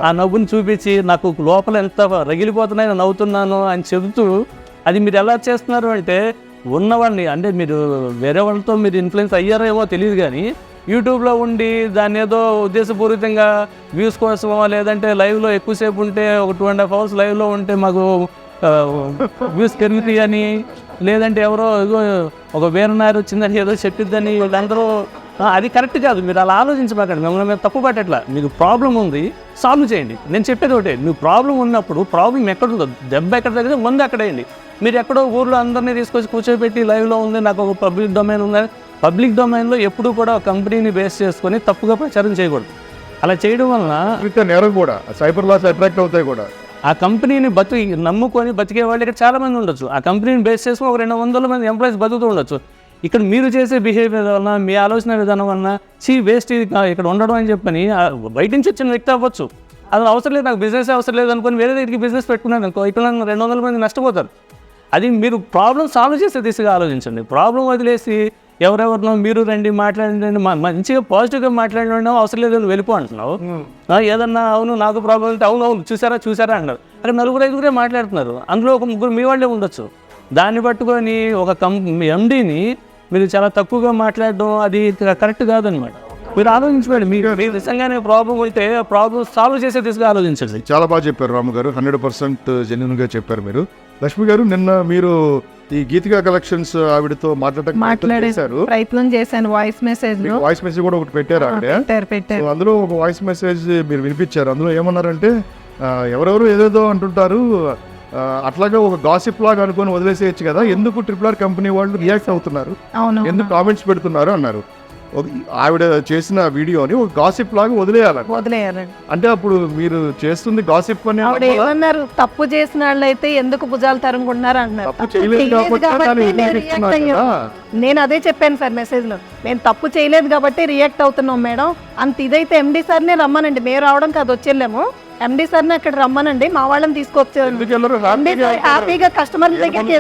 ఆ నవ్వుని చూపించి నాకు లోపల ఎంత రగిలిపోతున్నాయో నవ్వుతున్నాను అని చెబుతూ అది మీరు ఎలా చేస్తున్నారు అంటే ఉన్నవాడిని, అంటే మీరు వేరే వాళ్ళతో మీరు ఇన్ఫ్లుయెన్స్ అయ్యారేమో తెలియదు, కానీ యూట్యూబ్లో ఉండి దాన్ని ఏదో ఉద్దేశపూరితంగా వ్యూస్ కోసమో, లేదంటే లైవ్లో ఎక్కువసేపు ఉంటే ఒక 2.5 hours లైవ్లో ఉంటే మాకు వ్యూస్ పెరుగుతాయి అని, లేదంటే ఎవరో ఒక వేరున్నారు వచ్చిందని ఏదో చెప్పిద్దని వీళ్ళందరూ అది కరెక్ట్ కాదు. మీరు అలా ఆలోచించబాకండి. మిమ్మల్ని మేము తప్పు పట్టట్లా. మీకు ప్రాబ్లం ఉంది, సాల్వ్ చేయండి. నేను చెప్పేది ఒకటే, మీకు ప్రాబ్లం ఉన్నప్పుడు ప్రాబ్లం ఎక్కడుందో దెబ్బ ఎక్కడ తగ్గితే ముందు అక్కడేయండి. మీరు ఎక్కడో ఊర్లో అందరినీ తీసుకొచ్చి కూర్చోబెట్టి లైవ్లో ఉంది, నాకు ఒక పబ్లిక్ డొమైన్ ఉంది. పబ్లిక్ డొమైన్లో ఎప్పుడు కూడా ఒక కంపెనీని బేస్ చేసుకొని తప్పుగా ప్రచారం చేయకూడదు. అలా చేయడం వలన నేరం కూడా సైబర్ లాస్ అట్రాక్ట్ అవుతాయి కూడా. ఆ కంపెనీని నమ్ముకొని బతికే వాళ్ళు ఇక్కడ చాలామంది ఉండొచ్చు. ఆ కంపెనీని బేస్ చేసుకుని ఒక 200 మంది ఎంప్లాయీస్ బతుకుతూ ఉండొచ్చు. ఇక్కడ మీరు చేసే బిహేవియర్ వలన, మీ ఆలోచన విధానం వలన వేస్ట్ ఇక్కడ ఉండడం అని చెప్పని బయట నుంచి వచ్చిన వ్యక్తి అవ్వచ్చు. అది అవసరం లేదు, నాకు బిజినెస్ అవసరం లేదు అనుకుని వేరే దగ్గరికి బిజినెస్ పెట్టుకున్నాను అనుకో, ఇక్కడ 200 మంది నష్టపోతారు. అది మీరు ప్రాబ్లం సాల్వ్ చేసే దిశగా ఆలోచించండి. ప్రాబ్లం వదిలేసి ఎవరెవరినో మీరు రండి మాట్లాడండి, మంచిగా పాజిటివ్గా మాట్లాడినా అవసరం లేదు వెళ్ళిపో అంటున్నావు. ఏదన్నా అవును నాకు ప్రాబ్లం అంటే అవును చూసారా అంటారు. అక్కడ 4-5 మాట్లాడుతున్నారు, అందులో ఒక 3 మీ వాళ్ళే ఉండొచ్చు. దాన్ని పట్టుకొని ఒక ఎండీని మీరు చాలా తక్కువగా మాట్లాడడం అది కరెక్ట్ కాదనమాట. మీరు ఆలోచించండి. మీరు నిజంగానే ప్రాబ్లం అయితే ప్రాబ్లం సాల్వ్ చేసే దిశగా ఆలోచించండి. చాలా బాగా చెప్పారు రాము గారు, 100% జెన్యూన్గా చెప్పారు మీరు. లక్ష్మి గారు, నిన్న మీరు ఈ గీతికా కలెక్షన్స్ ఆవిడతో మాట్లాడారు, ప్రయత్నం చేశాను. వాయిస్ మెసేజ్ కూడా ఒకటి పెట్టారు ఆవిడ. అందులో ఒక వాయిస్ మెసేజ్ మీరు వినిపించారు. అందులో ఏమన్నారంటే ఎవరెవరు ఏదేదో అంటుంటారు, అట్లాగా ఒక గాసిప్ లాగా అనుకొని వదిలేసేయచ్చు కదా, ఎందుకు RRR కంపెనీ వాళ్ళు రియాక్ట్ అవుతున్నారు, ఎందుకు కామెంట్స్ పెడుతున్నారు అన్నారు. ఆవిడ చేసిన వీడియోని ఒక గాసిప్ లాగా వదిలేయాలండి. అంటే అప్పుడు మీరు చేస్తుంది గాసిప్ అని ఏమన్నారు, తప్పు చేసిన వాళ్ళు అయితే ఎందుకు భుజాలు తరుముకుంటున్నారు అన్నారు. నేను అదే చెప్పాను సార్ మెసేజ్ లో, నేను తప్పు చేయలేదు కాబట్టి రియాక్ట్ అవుతున్నాం మేడం. అంత ఇదైతే MD సార్నే రమ్మనండి, మేము రావడం కాదు వచ్చేళ్ళాము. MD సార్ని అక్కడ రమ్మనండి, మా వాళ్ళని తీసుకొచ్చారు. హ్యాపీగా కస్టమర్ దగ్గరికి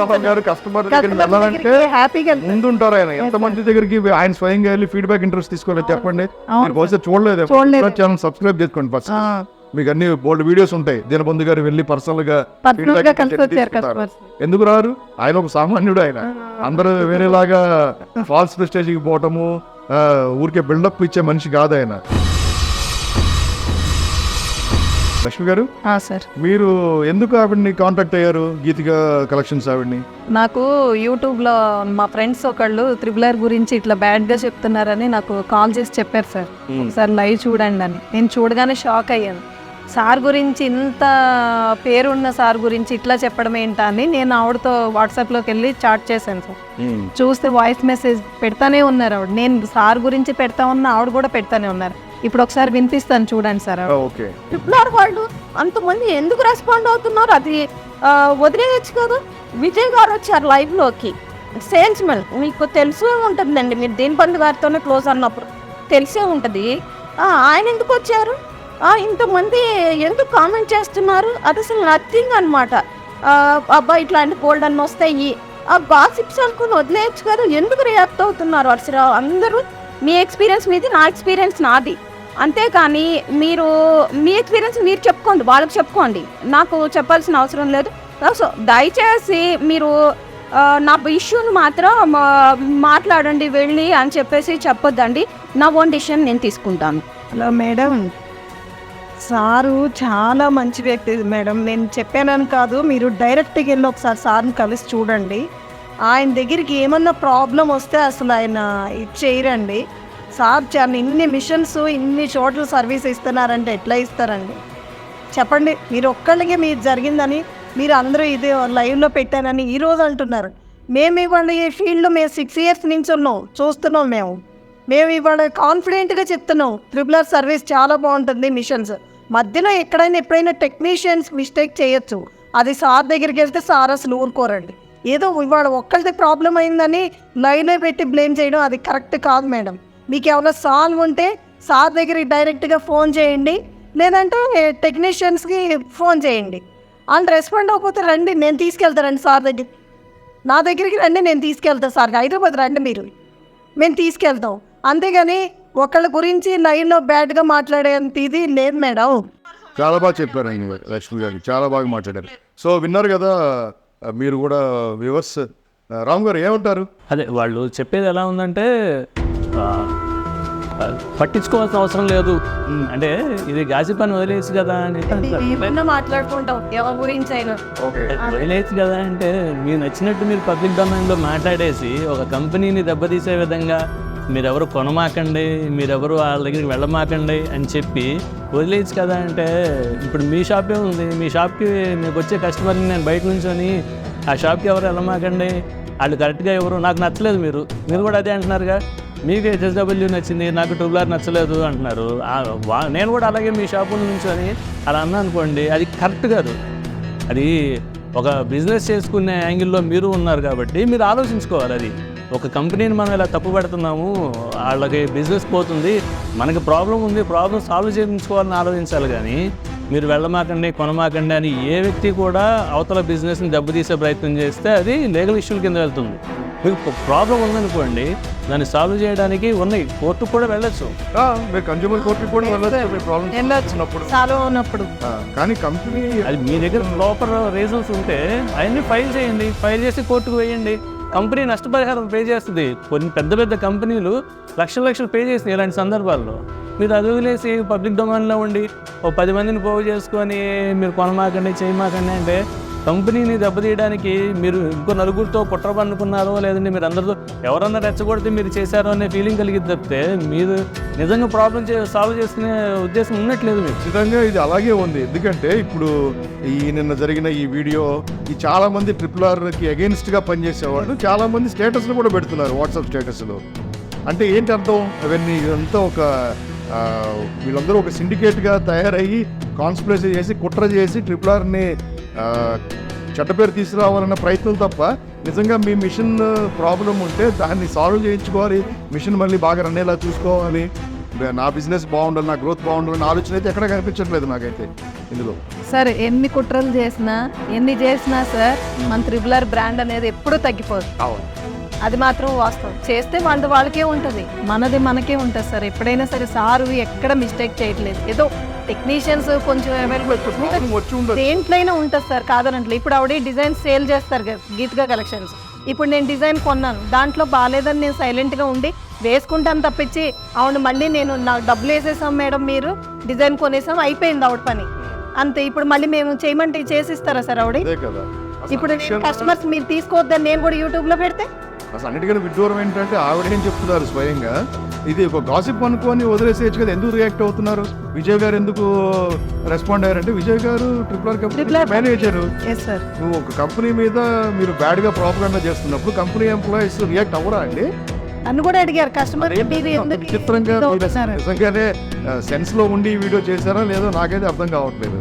హ్యాపీగా ముందుంటారు. ఆయన ఎంత మంది దగ్గరికి ఆయన స్వయంగా వెళ్ళి ఫీడ్బ్యాక్ ఇంట్రెస్ట్ తీసుకోలేదు చెప్పండి. చూడలేదు, సబ్స్క్రైబ్ చేసుకోండి ఫస్ట్. మీకు అన్ని బోల్డ్ వీడియోస్ ఉంటాయి. దీనబంధు గారు వెళ్ళి పర్సనల్ గా ఎందుకు రారు? ఆయన ఒక సామాన్యుడు. ఆయన అందరూ వేరేలాగా ఫాల్స్ ప్రెస్టేజ్ కి పోవటము, ఊరికే బిల్డప్ ఇచ్చే మనిషి కాదు ఆయన. లక్ష్మి గారు, సార్ మీరు ఎందుకు ఆవిడ్ని కాంటాక్ట్ అయ్యారు, గీతికా కలెక్షన్స్ ఆవిడ్ని? నాకు యూట్యూబ్లో మా ఫ్రెండ్స్ ఒకళ్ళు RRR గురించి ఇట్లా బ్యాడ్గా చెప్తున్నారని నాకు కాల్ చేసి చెప్పారు సార్, ఒకసారి లైవ్ చూడండి అని. నేను చూడగానే షాక్ అయ్యాను. సార్ గురించి ఇంత పేరున్న సార్ గురించి ఇట్లా చెప్పడం ఏంటా అని నేను ఆవిడతో వాట్సాప్లోకి వెళ్ళి చాట్ చేశాను సార్. చూస్తే వాయిస్ మెసేజ్ పెడతానే ఉన్నారు ఆవిడ. నేను సార్ గురించి పెడతా ఉన్నా, ఆవిడ కూడా పెడతానే ఉన్నారు. ఇప్పుడు ఒకసారి వినిపిస్తాను చూడండి సార్. RRR వాళ్ళు అంతమంది ఎందుకు రెస్పాండ్ అవుతున్నారు, అది వదిలేయచ్చు కదా. విజయ్ గారు వచ్చారు లైవ్లోకి, సేల్స్మెన్, మీకు తెలిసే ఉంటుందండి, మీరు దీనబంధు గారితోనే క్లోజ్ అన్నప్పుడు తెలిసే ఉంటుంది. ఆయన ఎందుకు వచ్చారు, ఇంతమంది ఎందుకు కామెంట్ చేస్తున్నారు, అది అసలు నథింగ్ అనమాట. అబ్బా ఇట్లాంటి గోల్డ్ అన్నీ వస్తాయి, ఆ గాసిప్స్ అనుకుని వదిలేయచ్చు కదా, ఎందుకు రియాక్ట్ అవుతున్నారు అసలు అందరూ? మీ ఎక్స్పీరియన్స్ మీది, నా ఎక్స్పీరియన్స్ నాది, అంతేకాని మీరు మీ ఎక్స్పీరియన్స్ మీరు చెప్పుకోండి, వాళ్ళకి చెప్పుకోండి, నాకు చెప్పాల్సిన అవసరం లేదు. సో దయచేసి మీరు నా ఇష్యూని మాత్రం మాట్లాడండి వెళ్ళి అని చెప్పేసి చెప్పొద్దండి. నా ఓన్ డిసిషన్ నేను తీసుకుంటాను. హలో మేడం, సారు చాలా మంచి వ్యక్తి మేడం. నేను చెప్పానని కాదు, మీరు డైరెక్ట్గా వెళ్ళి ఒకసారి సార్ని కలిసి చూడండి. ఆయన దగ్గరికి ఏమన్నా ప్రాబ్లం వస్తే అసలు ఆయన ఇది చేయరండి. సార్ చాలా ఇన్ని మిషన్స్ ఇన్ని చోట్ల సర్వీస్ ఇస్తున్నారంటే ఎట్లా ఇస్తారండి చెప్పండి? మీరు ఒక్కళ్ళకే మీరు జరిగిందని మీరు అందరూ ఇది లైవ్లో పెట్టానని ఈరోజు అంటున్నారు. మేము ఇవాళ ఈ ఫీల్డ్లో మేము 6 years నుంచి చూస్తున్నాం. మేము ఇవాళ కాన్ఫిడెంట్గా చెప్తున్నాం, RRR సర్వీస్ చాలా బాగుంటుంది. మిషన్స్ మధ్యలో ఎప్పుడైనా టెక్నీషియన్స్ మిస్టేక్ చేయొచ్చు, అది సార్ దగ్గరికి వెళ్తే సార్ అసలు ఊరుకోరండి. ఏదో ఇవాళ ఒక్కరిది ప్రాబ్లం అయిందని లైవ్లో పెట్టి బ్లేమ్ చేయడం అది కరెక్ట్ కాదు మేడం. మీకు ఏమైనా సాల్వ్ ఉంటే సార్ దగ్గరికి డైరెక్ట్గా ఫోన్ చేయండి, లేదంటే టెక్నీషియన్స్కి ఫోన్ చేయండి. వాళ్ళు రెస్పాండ్ అవ్వకపోతే రండి, నేను తీసుకెళ్తానండి సార్ దగ్గర. నా దగ్గరికి రండి, నేను తీసుకెళ్తాను సార్. హైదరాబాద్ రండి మీరు, మేము తీసుకెళ్తాం. అంతేగాని ఒకళ్ళ గురించి లైవ్లో బ్యాడ్గా మాట్లాడేంత ఇది లేదు మేడం. చాలా బాగా చెప్పారు లక్ష్మి గారు, చాలా బాగా మాట్లాడారు. సో విన్నారు కదా మీరు కూడా వ్యూవర్స్. రామ్ గారు ఏమంటారు? అదే వాళ్ళు చెప్పేది ఎలా ఉందంటే పట్టించుకోవాల్సిన అవసరం లేదు అంటే ఇది గాసి పని వదిలేసి కదా అని ఏమన్నా మాట్లాడుకుంటాం ఎవరి గురించి అయినా. వదిలేసి కదా అంటే మీరు నచ్చినట్టు మీరు పబ్లిక్ డొమైన్లో మాట్లాడేసి ఒక కంపెనీని దెబ్బతీసే విధంగా మీరెవరు కొనమాకండి, మీరెవరు వాళ్ళ దగ్గరికి వెళ్ళమాకండి అని చెప్పి వదిలేసి కదా అంటే ఇప్పుడు మీ షాపే ఉంది, మీ షాప్కి మీకు వచ్చే కస్టమర్ని నేను బయట నుంచొని ఆ షాప్కి ఎవరు వెళ్ళమాకండి, వాళ్ళు కరెక్ట్గా ఎవరు నాకు నచ్చలేదు, మీరు కూడా అదే అంటున్నారుగా, మీకు HSW నచ్చింది నాకు ట్రిపుల్ ఆర్ నచ్చలేదు అంటున్నారు. నేను కూడా అలాగే మీ షాపు నుంచొని అలా అన్నా అనుకోండి, అది కరెక్ట్ కాదు. అది ఒక బిజినెస్ చేసుకునే యాంగిల్లో మీరు ఉన్నారు కాబట్టి మీరు ఆలోచించుకోవాలి. అది ఒక కంపెనీని మనం ఇలా తప్పు పెడుతున్నాము, వాళ్ళకి బిజినెస్ పోతుంది, మనకి ప్రాబ్లం ఉంది, ప్రాబ్లం సాల్వ్ చేయించుకోవాలని ఆలోచించాలి. కానీ మీరు వెళ్ళమాకండి కొనమాకండి అని ఏ వ్యక్తి కూడా అవతల బిజినెస్ని దెబ్బతీసే ప్రయత్నం చేస్తే అది లీగల్ ఇష్యూల కింద వెళ్తుంది. మీకు ప్రాబ్లం ఉందనుకోండి, దాన్ని సాల్వ్ చేయడానికి ఉన్నాయి, కోర్టుకు కూడా వెళ్ళొచ్చు. మీరు కన్జ్యూమర్ కోర్టుకి కూడా వెళ్ళొచ్చు మీ ప్రాబ్లమ్స్ ఉన్నప్పుడు. సాల్వ్ ఉన్నప్పుడు కానీ కంపెనీ అది మీ దగ్గర ప్రాపర్ రీజన్స్ ఉంటే అవన్నీ ఫైల్ చేయండి, ఫైల్ చేసి కోర్టుకు వేయండి. కంపెనీ నష్టపరిహారం పే చేస్తుంది. కొన్ని పెద్ద పెద్ద కంపెనీలు లక్షలు పే చేసినాయి ఇలాంటి సందర్భాల్లో. మీరు అది వదిలేసి పబ్లిక్ డొమైన్లో ఉండి ఓ 10 మందిని పోగు చేసుకొని మీరు కొనమాకండి చేయమాకండి అంటే కంపెనీని దెబ్బతీయడానికి మీరు ఇంకో నలుగురితో కుట్ర పన్నుకున్నారో లేదంటే మీరు అందరితో ఎవరన్నా రెచ్చగొడితే మీరు చేశారో అనే ఫీలింగ్ కలిగింది తప్పితే మీరు నిజంగా ప్రాబ్లం సాల్వ్ చేసుకునే ఉద్దేశం ఉన్నట్లేదు. మీకు ఖచ్చితంగా ఇది అలాగే ఉంది. ఎందుకంటే ఇప్పుడు నిన్న జరిగిన ఈ వీడియో చాలా మంది ట్రిపుల్ ఆర్కి అగెయిన్స్ట్గా పనిచేసేవాళ్ళు చాలా మంది స్టేటస్లు కూడా పెడుతున్నారు, వాట్సాప్ స్టేటస్లు. అంటే ఏంటి అర్థం? అవన్నీ ఇదంతా వీళ్ళందరూ ఒక సిండికేట్గా తయారయ్యి కాన్స్పిరసీ చేసి కుట్ర చేసి ట్రిపుల్ ఆర్ని చెడ్డ పేరు తీసుకురావాలన్న ప్రయత్నం తప్ప నిజంగా మీ మిషన్ ప్రాబ్లం ఉంటే దాన్ని సాల్వ్ చేయించుకోవాలి, మిషన్ మళ్ళీ బాగా రన్నేలా చూసుకోవాలి, నా బిజినెస్ బాగుండాలి, నా గ్రోత్ బాగుండాలని ఆలోచన అయితే ఎక్కడ కనిపించట్లేదు నాకైతే ఇందులో. సార్ ఎన్ని కుట్రలు చేసినా ఎన్ని చేసినా సార్ మన ట్రిపుల్ ఆర్ బ్రాండ్ అనేది ఎప్పుడూ తగ్గిపోదు. అది మాత్రం వాస్తవం. చేస్తే వాళ్ళకే ఉంటుంది, మనది మనకే ఉంటుంది సార్. ఎప్పుడైనా సరే సారు ఎక్కడ మిస్టేక్ చేయట్లేదు. ఏదో టెక్నీషియన్స్ కొంచెం అవైలబుల్ దేంట్లోనే ఉంటుంది సార్, కాదనట్లు. ఇప్పుడు ఆవిడ డిజైన్ సేల్ చేస్తారు కదా గీత్గా కలెక్షన్స్. ఇప్పుడు నేను డిజైన్ కొన్నాను, దాంట్లో బాగాలేదని నేను సైలెంట్గా ఉండి వేసుకుంటాను తప్పించి ఆవిడ మళ్ళీ నాకు డబ్బులు వేసేసాం మేడం, మీరు డిజైన్ కొనేసాం, అయిపోయింది ఆవిడ పని అంతే. ఇప్పుడు మళ్ళీ మేము చేయమంటే చేసిస్తారా సార్ ఆవిడ? ఇప్పుడు కస్టమర్స్ మీరు తీసుకోవద్దని నేను కూడా యూట్యూబ్లో పెడితే అసలు అన్నిటికన్నా విడ్డూరం ఏంటంటే ఆవిడ ఏం చెప్తున్నారు స్వయంగా, ఇది ఒక గాసిప్ అనుకొని వదిలేసేయచ్చు కదా, ఎందుకు రియాక్ట్ అవుతున్నారు? విజయ్ గారు ఎందుకు రెస్పాండ్ అయ్యారంటే, విజయ్ గారు ట్రిపుల్ ఆర్ కంపెనీ మేనేజర్. నువ్వు ఒక కంపెనీ మీద మీరు బ్యాడ్ గా ప్రాపగండా చేస్తున్నప్పుడు కంపెనీ ఎంప్లాయీస్ రియాక్ట్ అవ్వరా అండి అని కూడా అడిగారు కస్టమర్. విచిత్రంగా నిజంగానే సెన్స్ లో ఉండి వీడియో చేశారా లేదో నాకైతే అర్థం కావట్లేదు.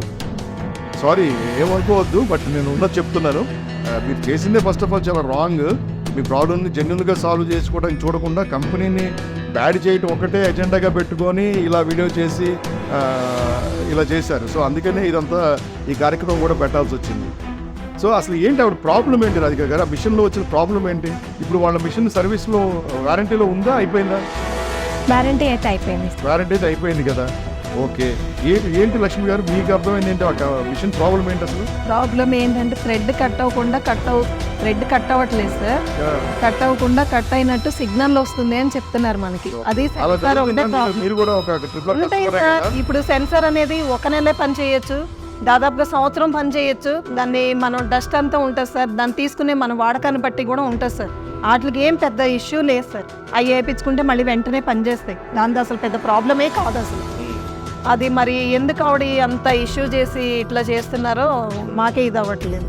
సారీ ఏమనుకోవద్దు, బట్ నేను ఉన్నది చెప్తున్నాను. మీరు చేసిందే ఫస్ట్ ఆఫ్ ఆల్ చాలా రాంగ్. మీ ప్రాబ్లమ్ని జెన్యున్గా సాల్వ్ చేసుకోవడానికి చూడకుండా కంపెనీని బ్యాడ్ చేయటం ఒకటే ఎజెండాగా పెట్టుకొని ఇలా వీడియో చేసి ఇలా చేశారు. సో అందుకనే ఇదంతా ఈ కార్యక్రమం కూడా పెట్టాల్సి వచ్చింది. సో అసలు ఏంటి ఆవిడ ప్రాబ్లం ఏంటి రాధిక గారు? ఆ మిషన్లో వచ్చిన ప్రాబ్లం ఏంటి? ఇప్పుడు వాళ్ళ మిషన్ సర్వీస్లో వారంటీలో ఉందా, అయిపోయిందా? వారంటీ అయితే అయిపోయింది. వారంటీ అయితే అయిపోయింది కదా, ఓకే. ఏంటి లక్ష్మి గారు మీకు అర్థమైంది ఏంటి ఆ మిషన్ ప్రాబ్లం ఏంటి? అసలు ప్రాబ్లం ఏంటంటే థ్రెడ్ కట్ అవ్వకుండా థ్రెడ్ కట్ అవ్వట్లేదు సార్. కట్ అవ్వకుండా కట్ అయినట్టు సిగ్నల్ వస్తుంది అని చెప్తున్నారు మనకి. అది సెన్సార్ మీరు కూడా ఒక ఉంటాయి సార్. ఇప్పుడు సెన్సార్ అనేది ఒక నెలే పని చేయొచ్చు, దాదాపుగా సంవత్సరం పని చేయొచ్చు. దాన్ని మనం డస్ట్ అంతా ఉంటుంది సార్, దాన్ని తీసుకునే మన వాడకాన్ని బట్టి కూడా ఉంటుంది సార్. వాటికి ఏం పెద్ద ఇష్యూ లేదు సార్. అవి వేయించుకుంటే మళ్ళీ వెంటనే పనిచేస్తాయి, దాంతో అసలు పెద్ద ప్రాబ్లమే కాదు అసలు. అది మరి ఎందుకు ఆవిడ అంత ఇష్యూ చేసి ఇట్లా చేస్తున్నారో మాకే ఇది అవ్వట్లేదు.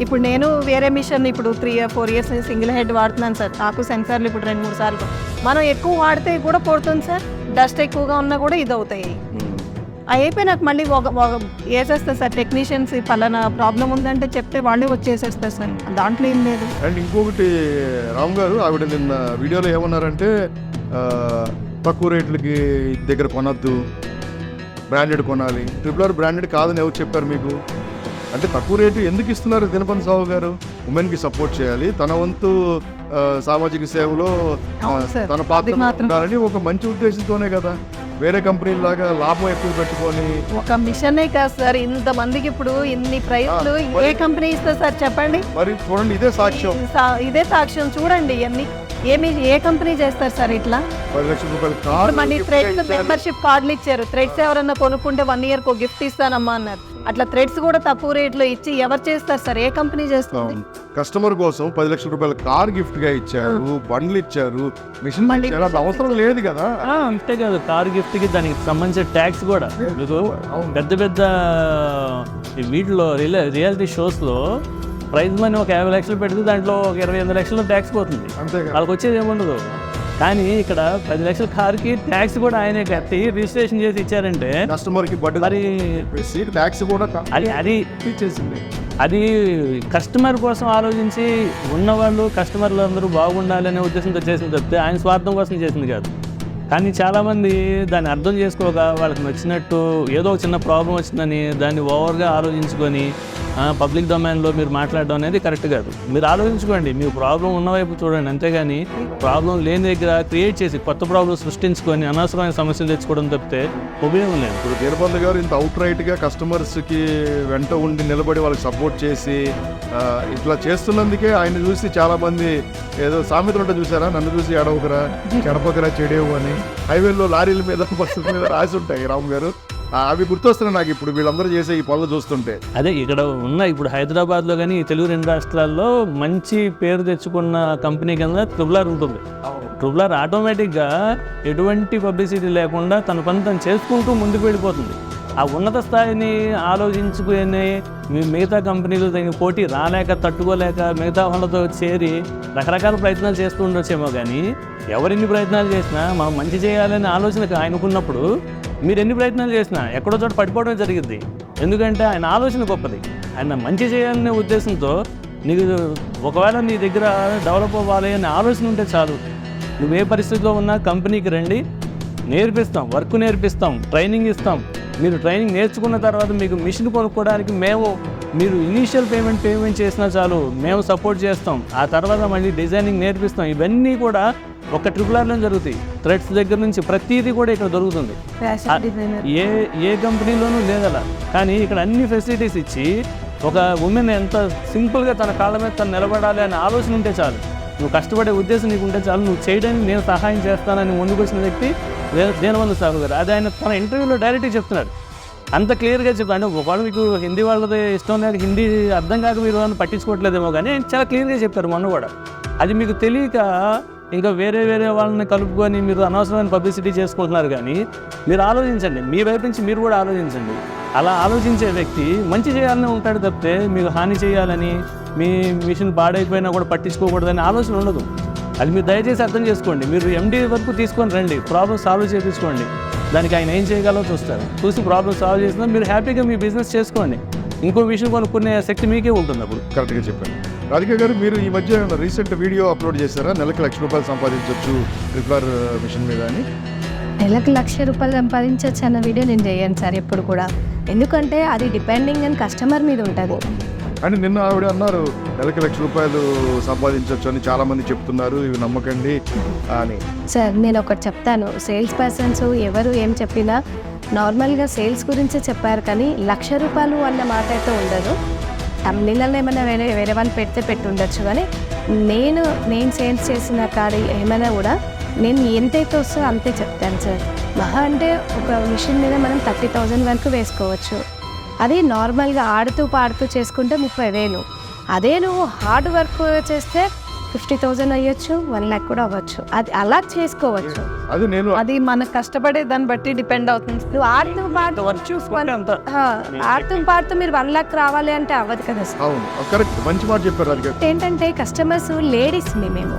ఇప్పుడు నేను వేరే మిషన్ ఇప్పుడు 3-4 years సింగిల్ హెడ్ వాడుతున్నాను సార్. నాకు సెన్సార్లు ఇప్పుడు 2-3 సార్లు మనం ఎక్కువ వాడితే కూడా పడుతుంది సార్. డస్ట్ ఎక్కువగా ఉన్నా కూడా ఇది అవుతాయి. అయిపోయి నాకు మళ్ళీ వేసేస్తారు సార్ టెక్నీషియన్స్. పలానా ప్రాబ్లం ఉందంటే చెప్తే వాళ్ళే వచ్చేసేస్తారు సార్, దాంట్లో ఏం లేదు. అండ్ ఇంకొకటి రామ్ గారు, ఆవిడ నిన్న వీడియోలో ఏమన్నారంటే తక్కువ రేట్లకి దగ్గర కొనద్దు, బ్రాండెడ్ కొనాలి. ట్రిపుల్ ఆర్ బ్రాండెడ్ కాదని ఎవరు చెప్పారు మీకు? అంటే తక్కువ రేటు ఎందుకు ఇస్తున్నారు దినపతి సాహు గారు? ఉమెన్కి సపోర్ట్ చేయాలి, తన వంతు సామాజిక సేవలో తన పాత్ర ఉండాలని ఒక మంచి ఉద్దేశంతోనే కదా. వేరే కంపెనీలాగా లాభం ఎక్కువ పెట్టుకొని ఒక మిషనే కాదు సార్, ఇంతమందికి ఇప్పుడు ఇన్ని ప్రైస్లు ఏ కంపెనీ ఇస్తారు సార్ చెప్పండి? మరి చూడండి, ఇదే సాక్ష్యం చూడండి. ఇవన్నీ ఏ కంపెనీ చేస్తారు సార్ ఇట్లా? 10 లక్షల రూపాయలు ఇప్పుడు కార్ మళ్ళీ థ్రెడ్స్ మెంబర్షిప్ కార్డులు ఇచ్చారు. థ్రెడ్స్ ఎవరన్నా కొనుక్కుంటే 1 year కు గిఫ్ట్ ఇస్తానమ్మా అన్నారు. అట్లా థ్రెడ్స్ కూడా తక్కువ రేట్లో ఇచ్చి ఎవరు చేస్తారు సార్? ఏ కంపెనీ చేస్తుంది? కస్టమర్ కోసం 10 లక్షల రూపాయల కార్ గిఫ్ట్ గా ఇచ్చారు, బండ్లు ఇచ్చారు, మిషన్ ఇచ్చారు. అది అవసరం లేదు కదా. అంతే కాదు, కార్ గిఫ్ట్కి దానికి సంబంధించిన ట్యాక్స్ కూడా మీకు పెద్ద పెద్ద వీటిలో రియాలిటీ షోస్లో ప్రైజ్ మనీ ఒక 50 లక్షలు పెడితే దాంట్లో ఒక 28 లక్షలు ట్యాక్స్ పోతుంది. అంతేగా. వాళ్ళకి వచ్చేది ఏముండదు. కానీ ఇక్కడ 10 లక్షల కార్కి ట్యాక్స్ కూడా ఆయనే కట్టి రిజిస్ట్రేషన్ చేసి ఇచ్చారంటే కస్టమర్ కి బడ్డు మరి ట్యాక్స్ కూడా అది ఇచ్చేసింది. అది కస్టమర్ కోసం ఆలోచించి ఉన్నవాళ్ళు కస్టమర్లు అందరూ బాగుండాలనే ఉద్దేశంతో చేసింది తప్పితే ఆయన స్వార్థం కోసం చేసింది కాదు. కానీ చాలామంది దాన్ని అర్థం చేసుకోక వాళ్ళకి నచ్చినట్టు ఏదో ఒక చిన్న ప్రాబ్లం వచ్చిందని దాన్ని ఓవర్గా ఆలోచించుకొని పబ్లిక్ డొమైన్లో మీరు మాట్లాడడం అనేది కరెక్ట్ కాదు. మీరు ఆలోచించుకోండి, మీ ప్రాబ్లం ఉన్నవైపు చూడండి, అంతేగాని ప్రాబ్లం లేని దగ్గర క్రియేట్ చేసి కొత్త ప్రాబ్లం సృష్టించుకొని అనవసరమైన సమస్యలు తెచ్చుకోవడం తప్పితే ఉపయోగం లేదు. ఇప్పుడు వీరభద్ర గారు ఇంత అవుట్ రైట్గా కస్టమర్స్కి వెంట ఉండి నిలబడి వాళ్ళకి సపోర్ట్ చేసి ఇట్లా చేస్తున్నందుకే ఆయన చూసి చాలామంది ఏదో సామెతలు ఉంటే చూసారా, నన్ను చూసి ఎడవకరా చెడపకరా చెడేవు అని హైవేలో లారీల మీద బస్సుల మీద రాసి ఉంటాయి రాము గారు. అవి గుర్తొస్తున్నాయి నాకు ఇప్పుడు వీళ్ళందరూ చేసే ఈ పనులు చూస్తుంటే. అదే ఇక్కడ ఉన్న ఇప్పుడు హైదరాబాద్లో కానీ తెలుగు 2 రాష్ట్రాల్లో మంచి పేరు తెచ్చుకున్న కంపెనీ కింద ట్రిపులర్ ఉంటుంది. ట్రిపులర్ ఆటోమేటిక్గా ఎటువంటి పబ్లిసిటీ లేకుండా తన పని తను చేసుకుంటూ ముందుకు వెళ్ళిపోతుంది. ఆ ఉన్నత స్థాయిని ఆలోచించుకునే మిగతా కంపెనీలు దానికి పోటీ రాలేక తట్టుకోలేక మిగతా వాళ్ళతో చేరి రకరకాల ప్రయత్నాలు చేస్తూ ఉండొచ్చేమో, కానీ ఎవరెన్ని ప్రయత్నాలు చేసినా మనం మంచి చేయాలనే ఆలోచన ఆయనకున్నప్పుడు మీరు ఎన్ని ప్రయత్నాలు చేసినా ఎక్కడో చోట పడిపోవడమే జరిగింది. ఎందుకంటే ఆయన ఆలోచన గొప్పది. ఆయన మంచి చేయాలనే ఉద్దేశంతో నీకు ఒకవేళ నీ దగ్గర డెవలప్ అవ్వాలి అనే ఆలోచన ఉంటే చాలు. నువ్వు ఏ పరిస్థితిలో ఉన్నా కంపెనీకి రండి, నేర్పిస్తాం, వర్క్ నేర్పిస్తాం, ట్రైనింగ్ ఇస్తాం. మీరు ట్రైనింగ్ నేర్చుకున్న తర్వాత మీకు మిషన్ కొనుక్కోవడానికి మీరు ఇనీషియల్ పేమెంట్ చేసినా చాలు, మేము సపోర్ట్ చేస్తాం. ఆ తర్వాత మళ్ళీ డిజైనింగ్ నేర్పిస్తాం. ఇవన్నీ కూడా ఒక ట్రిపులర్లో జరుగుతాయి. థ్రెడ్స్ దగ్గర నుంచి ప్రతిదీ కూడా ఇక్కడ దొరుకుతుంది. ఏ కంపెనీలోనూ లేదలా. కానీ ఇక్కడ అన్ని ఫెసిలిటీస్ ఇచ్చి ఒక ఉమెన్ ఎంత సింపుల్గా తన కాళ్ళ మీద తను నిలబడాలి అనే ఆలోచన ఉంటే చాలు, నువ్వు కష్టపడే ఉద్దేశం నీకు ఉంటే చాలు, నువ్వు చేయడానికి నేను సహాయం చేస్తానని ముందుకు వచ్చిన వ్యక్తి దీనబంధు సాగు గారు. అది ఆయన తన ఇంటర్వ్యూలో డైరెక్ట్గా చెప్తున్నాడు. అంత క్లియర్గా చెప్తాను. అంటే ఒకవేళ మీకు హిందీ వాళ్ళది ఇష్టం లేక హిందీ అర్థం కాక మీరు పట్టించుకోవట్లేదేమో, కానీ ఆయన చాలా క్లియర్గా చెప్పారు మొన్న కూడా. అది మీకు తెలియక ఇంకా వేరే వాళ్ళని కలుపుకొని మీరు అనవసరమైన పబ్లిసిటీ చేసుకుంటున్నారు. కానీ మీరు ఆలోచించండి, మీ వైపు నుంచి మీరు కూడా ఆలోచించండి. అలా ఆలోచించే వ్యక్తి మంచి చేయాలని ఉంటాడు తప్పితే మీకు హాని చేయాలని, మీ మిషన్ పాడైపోయినా కూడా పట్టించుకోకూడదని ఆలోచన ఉండదు. అది మీరు దయచేసి అర్థం చేసుకోండి. మీరు ఎండి వరకు తీసుకొని రండి, ప్రాబ్లమ్ సాల్వ్ చేయించుకోండి. దానికి ఆయన ఏం చేయగలరో చూస్తారు. చూసి ప్రాబ్లమ్ సాల్వ్ చేసినా మీరు హ్యాపీగా మీ బిజినెస్ చేసుకోండి. ఇంకో విషయం కొనుక్కునే శక్తి మీకే ఉంటుంది. అప్పుడు కరెక్ట్గా చెప్పాను. రాధిక గారు, మీరు ఈ మధ్య రీసెంట్ వీడియో అప్లోడ్ చేశారా, నెలకు 1 లక్ష రూపాయలు సంపాదించవచ్చు ట్రిపులర్ మిషన్ మీద అని? నెలకు 1 లక్ష రూపాయలు సంపాదించవచ్చు అన్న వీడియో నేను చేయను సార్ ఎప్పుడు కూడా. ఎందుకంటే అది డిపెండింగ్ అని కస్టమర్ మీద ఉంటుంది. అని నిన్న ఆవిడ అన్నారు, నెలకు 1 లక్ష రూపాయలు సంపాదించవచ్చు అని చాలా మంది చెప్తున్నారు, ఇవి నమ్మకండి అని. సార్ నేను ఒకటి చెప్తాను, సేల్స్ పర్సన్స్ ఎవరు ఏం చెప్పినా నార్మల్గా సేల్స్ గురించే చెప్పారు, కానీ 1 లక్ష రూపాయలు అన్న మాట అయితే ఉండదు. నీళ్ళలో ఏమైనా వేరే వాళ్ళు పెట్టి ఉండొచ్చు, కానీ నేను సేల్స్ చేసిన కాడి ఏమైనా కూడా నేను ఎంతైతే వస్తుందో అంతే చెప్తాను సార్. మహా అంటే ఒక మిషన్ మీద మనం 30,000 వరకు వేసుకోవచ్చు. అది నార్మల్గా ఆడుతూ పాడుతూ చేసుకుంటే 30,000. అదే నువ్వు హార్డ్ వర్క్ చేస్తే 50,000 అయ్యొచ్చు, 1 lakh కూడా అవ్వచ్చు. అది అలా చేసుకోవచ్చు. అది మనకు కష్టపడే దాన్ని బట్టి డిపెండ్ అవుతుంది. నువ్వు ఆడుతూ పాడుతూ మీరు 1 lakh రావాలి అంటే అవ్వదు కదా సార్. అవును, కరెక్ట్, మంచి మాట చెప్పారు. ఏంటంటే కస్టమర్స్ లేడీస్ని, మేము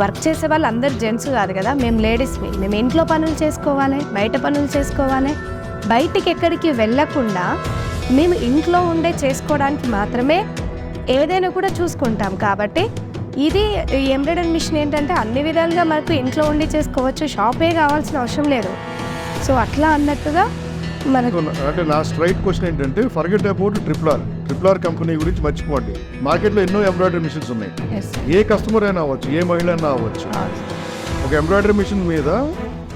వర్క్ చేసే వాళ్ళు అందరు జెంట్స్ కాదు కదా, మేము లేడీస్ని. మేము ఇంట్లో పనులు చేసుకోవాలి, బయట పనులు చేసుకోవాలి. బయటికి ఎక్కడికి వెళ్ళకుండా మేము ఇంట్లో ఉండే చేసుకోవడానికి మాత్రమే ఏదైనా కూడా చూసుకుంటాం. కాబట్టి ఇది ఎంబ్రాయిడరీ మిషన్ ఏంటంటే అన్ని విధాలుగా మనకు ఇంట్లో ఉండి చేసుకోవచ్చు, షాపే కావాల్సిన అవసరం లేదు. సో అట్లా అన్నట్టుగా మనకు. అంటే నా స్ట్రైట్ క్వశ్చన్ ఏంటంటే, ఫర్గెట్ అబౌట్ ట్రిపులర్ కంపెనీ గురించి మర్చిపోండి. మార్కెట్లో ఎన్నో ఎంబ్రాయిడరీ మిషన్స్ ఉన్నాయి. ఏ కస్టమర్ అయినా అవ్వచ్చు, ఏ మహిళ అయినా అవ్వచ్చు. ఒక ఎంబ్రాయిడరీ మిషన్ మీద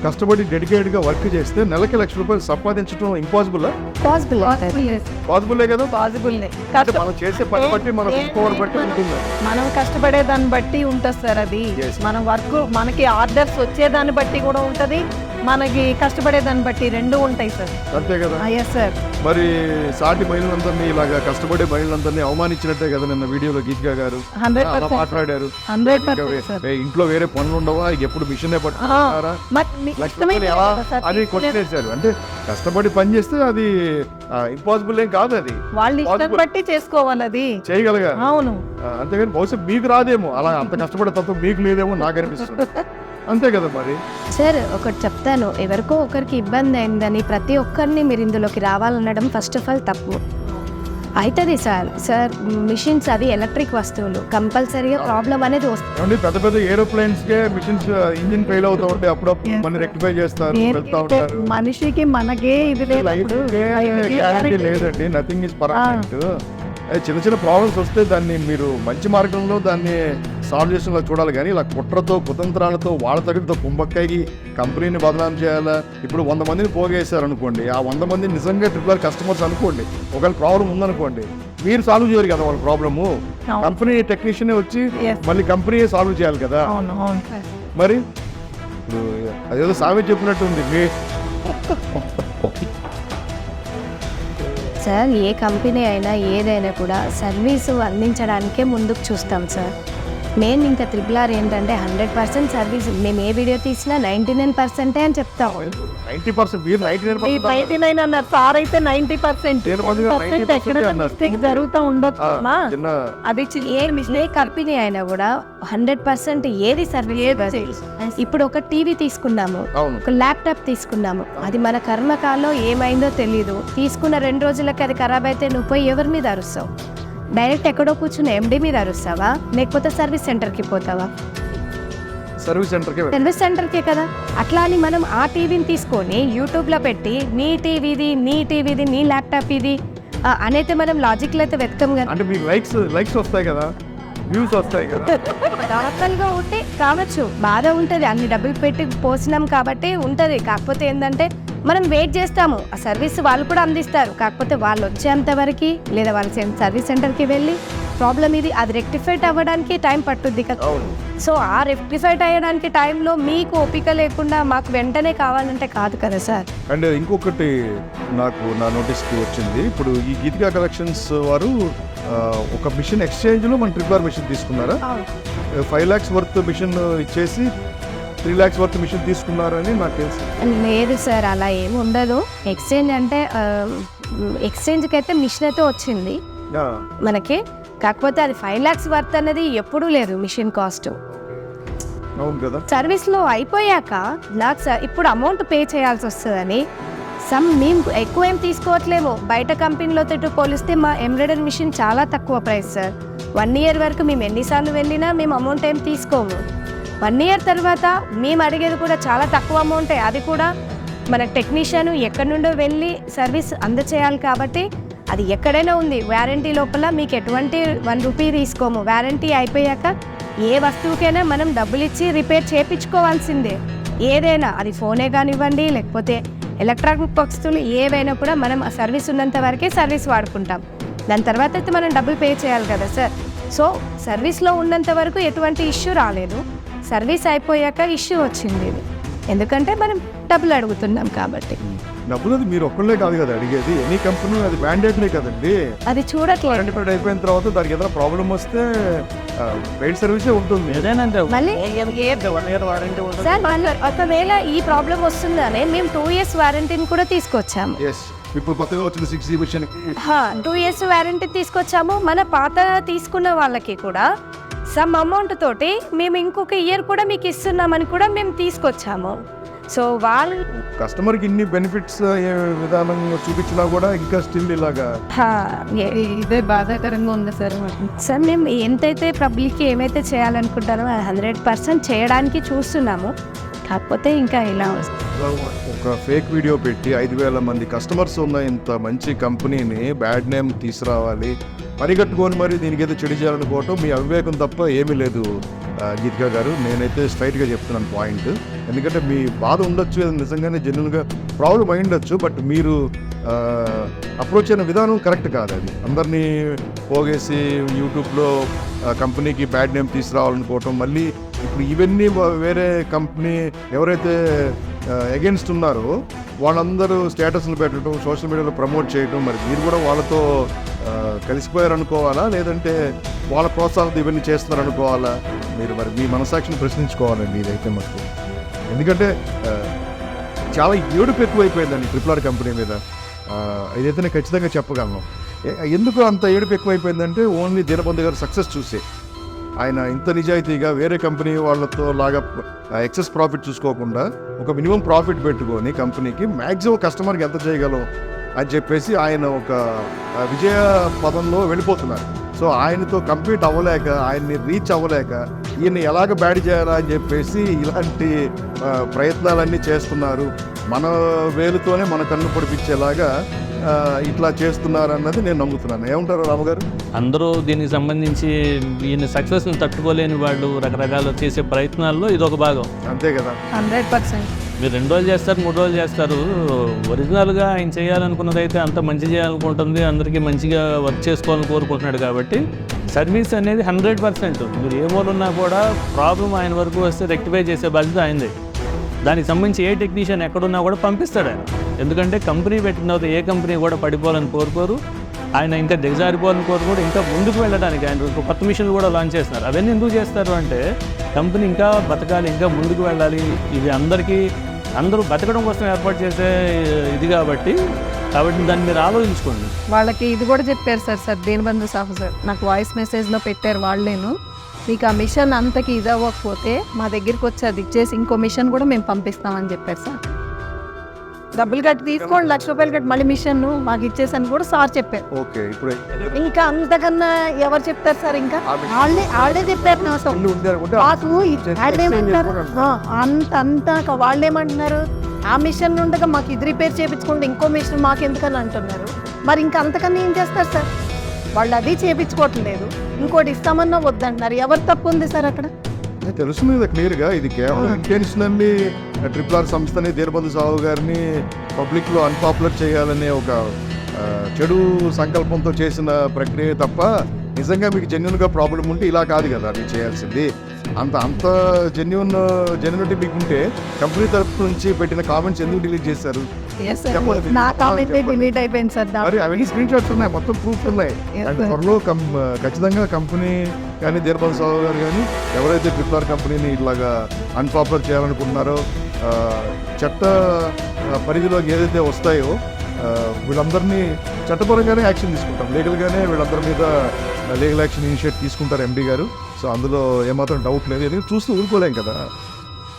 కష్టపడి డెడికేటెడ్గా వర్క్ చేస్తే నెలకి ₹1,00,000 సంపాదించడం ఇంపాసిబుల్ పాసిబులే కదా. పాసిబుల్ అంటే మనం చేసే పని బట్టి మన పవర్ బట్టి ఉంటుంది. మనం కష్టపడే దాన్ని బట్టి ఉంటుంది సార్ అది. Yes. మన వర్క్ మనకి ఆర్డర్స్ వచ్చేదాన్ని బట్టి కూడా ఉంటుంది, మనకి కష్టపడే దాన్ని బట్టి రెండు ఉంటాయి సార్. అంతే కదా. Yes sir. మరి సాటి మహిళలందరినీ ఇలాగా కష్టపడే మహిళలందరినీ అవమానించినట్టే కదా నిన్న వీడియోలో గీతికా గారు 100% అలా మాట్లాడారు. 100% సార్. ఇంట్లో వేరే పనులు ఉండవా, ఎప్పుడు మిషన్ పట్టుకుంటారా ఎలా అని క్వశ్చన్ వేశారు. అంటే కష్టపడి పని చేస్తే అది ఇంపాసిబుల్ ఏం కాదు, అది వాళ్ళు ఇష్టం Possible. బట్టి చేసుకోవాలి అది. చేయగలగా. అవును. అంతేగాని బహుశా మీకు రాదేమో, అలా అంత కష్టపడే తత్వం మీకు లేదేమో నాకు అనిపిస్తుంది. అంతే కదా మరి. సార్ ఒకటి చెప్తాను, ఎవరికో ఒకరికి ఇబ్బంది అయిందని ప్రతి ఒక్కరిని మీరు ఇందులోకి రావాలనడం ఫస్ట్ ఆఫ్ ఆల్ తప్పు. అవుతుంది సార్ మిషన్స్ అది ఎలక్ట్రిక్ వస్తువులు, కంపల్సరీగా ప్రాబ్లం అనేది వస్తుంది. ఏమండి, పెద్ద పెద్ద ఏరోప్లేన్స్ కే మిషన్స్ ఇంజిన్ ఫెయిల్ అవుతా ఉంటాయి, అప్పుడప్పుడు Yes. మన రెక్టిఫై చేస్తారు, వెళ్తా ఏంటంటే ఉంటారు. మనిషికి మనకే ఇది లైఫ్ లేదు. గ్యారంటీ లేదండి, నథింగ్ ఇస్ పర్ఫెక్ట్. చిన్న చిన్న ప్రాబ్లమ్స్ వస్తే దాన్ని మీరు మంచి మార్గంలో దాన్ని సాల్వ్ చేసేలా చూడాలి, కానీ ఇలా కుట్రతో కుతంత్రాలతో వాళ్ళ తగిలితో కుంభక్కాయి కంపెనీని బదనాం చేయాలా. ఇప్పుడు 100 మందిని పోగేశారు అనుకోండి, ఆ 100 మంది నిజంగా ట్రిపుల్ కస్టమర్స్ అనుకోండి, ఒకవేళ ప్రాబ్లం ఉందనుకోండి, మీరు సాల్వ్ చేయరు కదా వాళ్ళ ప్రాబ్లము. అవును. కంపెనీ టెక్నీషియన్ వచ్చి Yes. మళ్ళీ కంపెనీ సాల్వ్ చేయాలి కదా. అవును అవును సార్. మరి ఇప్పుడు అదేదో సామెత చెప్పినట్టు ఉంది. సార్ ఏ కంపెనీ అయినా ఏదైనా కూడా సర్వీసు అందించడానికే ముందుకు చూస్తాం సార్. మెయిన్ ఇంకా RRR ఏంటంటే 100% సర్వీస్. మేము ఏ వీడియో తీసినా 99% అని చెప్తాం. 90% మీరు 99% 99 అన్నారు సార్, అయితే 90% నేను మొదలుగా 90% అన్నారు. మిస్టేక్ జరుగుతూ ఉండొచ్చు అమ్మా. చిన్న అది ఏ కంపెనీ అయినా కూడా 100% ఏది సర్వీస్. ఇప్పుడు ఒక టీవీ తీసుకున్నాము, అవును. ఒక ల్యాప్టాప్ తీసుకున్నాము, అది మన కర్మకాల్లో ఏమైందో తెలీదు, తీసుకున్న 2 రోజులకి అది ఖరాబ్ అయితే నువ్వు పోయి ఎవరి మీద అరుస్తావు? డైరెక్ట్ ఎక్కడో కూర్చుని MD మీద అరుస్తావా, లేకపోతే సర్వీస్ సెంటర్కి పోతావా? సర్వీస్ సెంటర్కే సర్వీస్ సెంటర్కే కదా. అట్లా అని మనం ఆ టీవీని తీసుకొని యూట్యూబ్లో పెట్టి నీ టీవీది నీ ల్యాప్టాప్ ఇది అనైతే మనం లాజిక్లో అయితే వెతకం కదా. అంటే మీకు లైక్స్ వస్తాయి కదా, వ్యూస్ వస్తాయి కదా. నార్మల్గా ఉంటే కావచ్చు, బాధ ఉంటుంది, అన్ని డబ్బులు పెట్టి పోసినాం కాబట్టి ఉంటుంది. కాకపోతే ఏంటంటే మనం వెయిట్ చేస్తాము, ఆ సర్వీస్ వాళ్ళు కూడా అందిస్తారు, కాకపోతే వాళ్ళు వచ్చేంత వరకు లేదా వాళ్ళ సర్వీస్ సెంటర్కి వెళ్ళి ప్రాబ్లం ఇది అది రెక్టిఫైడ్ అవ్వడానికి టైం పట్టుద్ది కదా. సో ఆ రెక్టిఫైడ్ అయ్యడానికి టైంలో మీకు ఓపిక లేకుండా మాకు వెంటనే కావాలంటే కాదు కదా సార్. అండ్ ఇంకొకటి నాకు నా నోటీస్కి వచ్చింది, ఇప్పుడు ఈ గీతికా కలెక్షన్స్ వారు ఒక మిషన్ ఎక్స్చేంజ్లో మన RRR మిషన్ తీసుకున్నారా? 5 lakhs వర్త్ మిషన్ ఇచ్చేసి 3 lakhs వర్త్ మిషన్ తీసుకున్నారని నాకు తెలుసు. లేదు సార్, అలా ఏమి ఉండదు. ఎక్స్చేంజ్ అంటే ఎక్స్చేంజ్కి అయితే మిషన్ అయితే వచ్చింది మనకి, కాకపోతే అది 5 lakhs వర్త్ అనేది ఎప్పుడూ లేదు మిషన్ కాస్ట్. అవును కదా. సర్వీస్లో అయిపోయాక నాకు ఇప్పుడు అమౌంట్ పే చేయాల్సి వస్తుందని మేము ఎక్కువ ఏం తీసుకోవట్లేము. బయట కంపెనీలో తోటి పోలిస్తే మా ఎంబ్రాయిడరీ మిషన్ చాలా తక్కువ ప్రైస్ సార్. 1 year వరకు మేము ఎన్నిసార్లు వెళ్ళినా మేము అమౌంట్ ఏం తీసుకోము. 1 year తర్వాత మేము అడిగేది కూడా చాలా తక్కువ అమౌంటే, అది కూడా మన టెక్నీషియన్ ఎక్కడి నుండో వెళ్ళి సర్వీస్ అందచేయాలి కాబట్టి అది ఎక్కడైనా ఉంది. వారంటీ లోపల మీకు ఎటువంటి ₹1 తీసుకోము. వారంటీ అయిపోయాక ఏ వస్తువుకైనా మనం డబ్బులు ఇచ్చి రిపేర్ చేయించుకోవాల్సిందే. ఏదైనా అది ఫోనే కానివ్వండి, లేకపోతే ఎలక్ట్రానిక్ వస్తువులు ఏవైనా కూడా మనం ఆ సర్వీస్ ఉన్నంత వరకే సర్వీస్ వాడుకుంటాం. దాని తర్వాత అయితే మనం డబ్బులు పే చేయాలి కదా సార్. సో సర్వీస్లో ఉన్నంత వరకు ఎటువంటి ఇష్యూ రాలేదు, సర్వీస్ అయిపోయాక ఇష్యూ వచ్చింది ఇది. ఎందుకంటే మనం డబ్బులు అడుగుతున్నాం కాబట్టి. డబ్బులు అది మీరు ఒక్కళ్ళే కాదు కదా అడిగేది, ఎనీ కంపెనీ అది మ్యాండేటరీ కదండి. అది చూడట్లేదు. సర్టిఫైడ్ అయిపోయిన తర్వాత దానికి ఏదైనా ప్రాబ్లం వస్తే పెయిడ్ సర్వీసే ఉంటుంది. ఏదైనా అంతే. మళ్ళీ 1 year వారంటీ ఉంటుంది. సార్ మళ్ళీ ఒకవేళ ఈ ప్రాబ్లం వస్తుందనే మేము 2 years వారంటీని కూడా తీసుకొచ్చాము. ఎస్, ఇప్పుడు కొత్తగా వచ్చింది 6G మిషన్. 2 years వారంటీ తీసుకొచ్చాము. మన పాత తీసుకున్న వాళ్ళకి కూడా సమ్ అమౌంట్ తోటి మేము ఇంకొక ఇయర్ కూడా మీకు ఇస్తున్నామని కూడా మేము తీసుకొచ్చాము. సో వాళ్ళు కస్టమర్కి ఇన్ని బెనిఫిట్స్ విధానం చూపించినా కూడా ఇంకా స్టిల్ ఇలాగా ఇదే బాధాకరంగా ఉంది సార్. సార్ మేము ఎంతైతే పబ్లిక్కి ఏమైతే చేయాలనుకుంటారో 100% చేయడానికి చూస్తున్నాము, కాకపోతే ఇంకా ఇలా ఒక ఫేక్ వీడియో పెట్టి 5,000 మంది కస్టమర్స్ ఉన్న ఇంత మంచి కంపెనీని బ్యాడ్ నేమ్ తీసుకురావాలి, పరిగట్టుకొని మరి దీనికి ఏదో చెడు చేయాలనుకోవటం మీ అవివేకం తప్ప ఏమీ లేదు. గీతికా గారు, నేనైతే స్ట్రైట్గా చెప్తున్నాను పాయింట్. ఎందుకంటే మీ బాధ ఉండొచ్చు, అది నిజంగానే జెన్యున్గా ప్రాబ్లం అయి ఉండొచ్చు, బట్ మీరు అప్రోచ్ అయిన విధానం కరెక్ట్ కాదు. అది అందరినీ పోగేసి యూట్యూబ్లో కంపెనీకి బ్యాడ్ నేమ్ తీసుకురావాలనుకోవటం, మళ్ళీ ఇప్పుడు ఇవన్నీ వేరే కంపెనీ ఎవరైతే అగేన్స్ట్ ఉన్నారో వాళ్ళందరూ స్టేటస్లు పెట్టడం, సోషల్ మీడియాలో ప్రమోట్ చేయడం, మరి మీరు కూడా వాళ్ళతో కలిసిపోయారు అనుకోవాలా, లేదంటే వాళ్ళ ప్రోత్సాహం ఇవన్నీ చేస్తున్నారు అనుకోవాలా? మీరు మరి మీ మనసాక్షిని ప్రశ్నించుకోవాలండి ఇదైతే మటుకు. ఎందుకంటే చాలా ఏడుపు ఎక్కువైపోయిందండి RRR కంపెనీ మీద. ఇదైతే నేను ఖచ్చితంగా చెప్పగలను. ఎందుకు అంత ఏడుపు ఎక్కువైపోయిందంటే ఓన్లీ దీనబంధు గారు సక్సెస్ చూసే. ఆయన ఇంత నిజాయితీగా వేరే కంపెనీ వాళ్ళతో లాగా ఎక్సెస్ ప్రాఫిట్ చూసుకోకుండా ఒక మినిమం ప్రాఫిట్ పెట్టుకొని కంపెనీకి మ్యాక్సిమం కస్టమర్కి ఎంత చేయగలం అని చెప్పేసి ఆయన ఒక విజయ పదంలో వెళ్ళిపోతున్నారు. సో ఆయనతో కంపీట్ అవ్వలేక, ఆయన్ని రీచ్ అవ్వలేక ఈయన ఎలాగ బ్యాడ్ చేయాలా అని చెప్పేసి ఇలాంటి ప్రయత్నాలన్నీ చేస్తున్నారు. మన వేలుతోనే మన కన్ను పొడిపించేలాగా ఇట్లా చేస్తున్నారు అన్నది నేను నమ్ముతున్నాను. ఏమంటారు రామగారు? అందరూ దీనికి సంబంధించి ఈయన సక్సెస్ని తట్టుకోలేని వాళ్ళు రకరకాల చేసే ప్రయత్నాల్లో ఇదొక భాగం. అంతే కదా. 100%. మీరు 2 రోజులు చేస్తారు, 3 రోజులు చేస్తారు. ఒరిజినల్గా ఆయన చేయాలనుకున్నది అయితే అంత మంచి చేయాలనుకుంటుంది, అందరికీ మంచిగా వర్క్ చేసుకోవాలని కోరుకుంటున్నాడు. కాబట్టి సర్వీస్ అనేది 100%. మీరు ఏ మూలన్నా కూడా ప్రాబ్లం ఆయన వరకు వస్తే రెక్టిఫై చేసే బాధ్యత ఆయనదే. దానికి సంబంధించి ఏ టెక్నీషియన్ ఎక్కడున్నా కూడా పంపిస్తాడు ఆయన. ఎందుకంటే కంపెనీ పెట్టిన తర్వాత ఏ కంపెనీ కూడా పడిపోవాలని కోరుకోరు, ఆయన ఇంకా దిగజారిపోవాలని కోరుకోరు, ఇంకా ముందుకు వెళ్ళడానికి ఆయన కొత్త మిషన్లు కూడా లాంచ్ చేస్తున్నారు. అవన్నీ ఎందుకు చేస్తారు అంటే కంపెనీ ఇంకా బతకాలి, ఇంకా ముందుకు వెళ్ళాలి. ఇది అందరూ బతకడం కోసం ఏర్పాటు చేసే ఇది కాబట్టి దాన్ని మీరు ఆలోచించుకోండి. వాళ్ళకి ఇది కూడా చెప్పారు సార్ దీనబంధు సాహు సార్ నాకు వాయిస్ మెసేజ్లో పెట్టారు వాళ్ళేను, మీకు ఆ మిషన్ అంతకి ఇది అవ్వకపోతే మా దగ్గరికి వచ్చి అది ఇచ్చేసి ఇంకో మిషన్ కూడా మేము పంపిస్తామని చెప్పారు సార్. డబ్బులు కట్టి తీసుకోండి, ₹1,00,000 కట్టి మళ్ళీ మిషన్ మాకు ఇచ్చేసని కూడా సార్ చెప్పారు. ఓకే, ఇప్పుడు ఇంకా అంతకన్నా ఎవరు చెప్తారు సార్? ఇంకా వాళ్ళే చెప్పారు. అంత వాళ్ళేమంటున్నారు, ఆ మిషన్ ఉండగా మాకు ఇది రిపేర్ చేయించుకోండి, ఇంకో మిషన్ మాకు ఎందుకని అంటున్నారు. మరి ఇంకా అంతకన్నా ఏం చేస్తారు సార్? వాళ్ళు అది చేయించుకోవట్లేదు, ఇంకోటి ఇస్తామన్నా వద్దంటున్నారు. ఎవరు తప్పు ఉంది సార్ అక్కడ? తెలుస్తుంది కదా క్లియర్గా. ఇది కేవలం ఇంటెన్షనల్లీ RRR సంస్థని, దీనబంధు సాహు గారిని పబ్లిక్లో అన్పాపులర్ చేయాలనే ఒక చెడు సంకల్పంతో చేసిన ప్రక్రియ తప్ప నిజంగా మీకు జెన్యున్గా ప్రాబ్లం ఉంటే ఇలా కాదు కదా అది చేయాల్సింది. అంత జెన్యునిటీ మీకు ఉంటే కంపెనీ తరఫు నుంచి పెట్టిన కామెంట్స్ ఎందుకు డిలీట్ చేశారు? నా కామెంట్ డిలీట్ అయిపోయింది సార్. మరి అవన్నీ స్క్రీన్ షాట్స్ ఉన్నాయి, మొత్తం ప్రూఫ్స్ ఉన్నాయి. అండ్ త్వరలో ఖచ్చితంగా కంపెనీ కానీ దీనబంధు సాహు గారు కానీ ఎవరైతే RRR కంపెనీని ఇట్లాగా అన్పాపులర్ చేయాలనుకుంటున్నారో చట్ట పరిధిలోకి ఏదైతే వస్తాయో వీళ్ళందరినీ చట్టపరంగానే యాక్షన్ తీసుకుంటాం, లీగల్గానే వీళ్ళందరి మీద లీగల్ యాక్షన్ ఇనిషియేట్ తీసుకుంటారు MD గారు. సో అందులో ఏమాత్రం డౌట్ లేదు. ఎందుకంటే చూస్తూ ఊరుకోలేం కదా.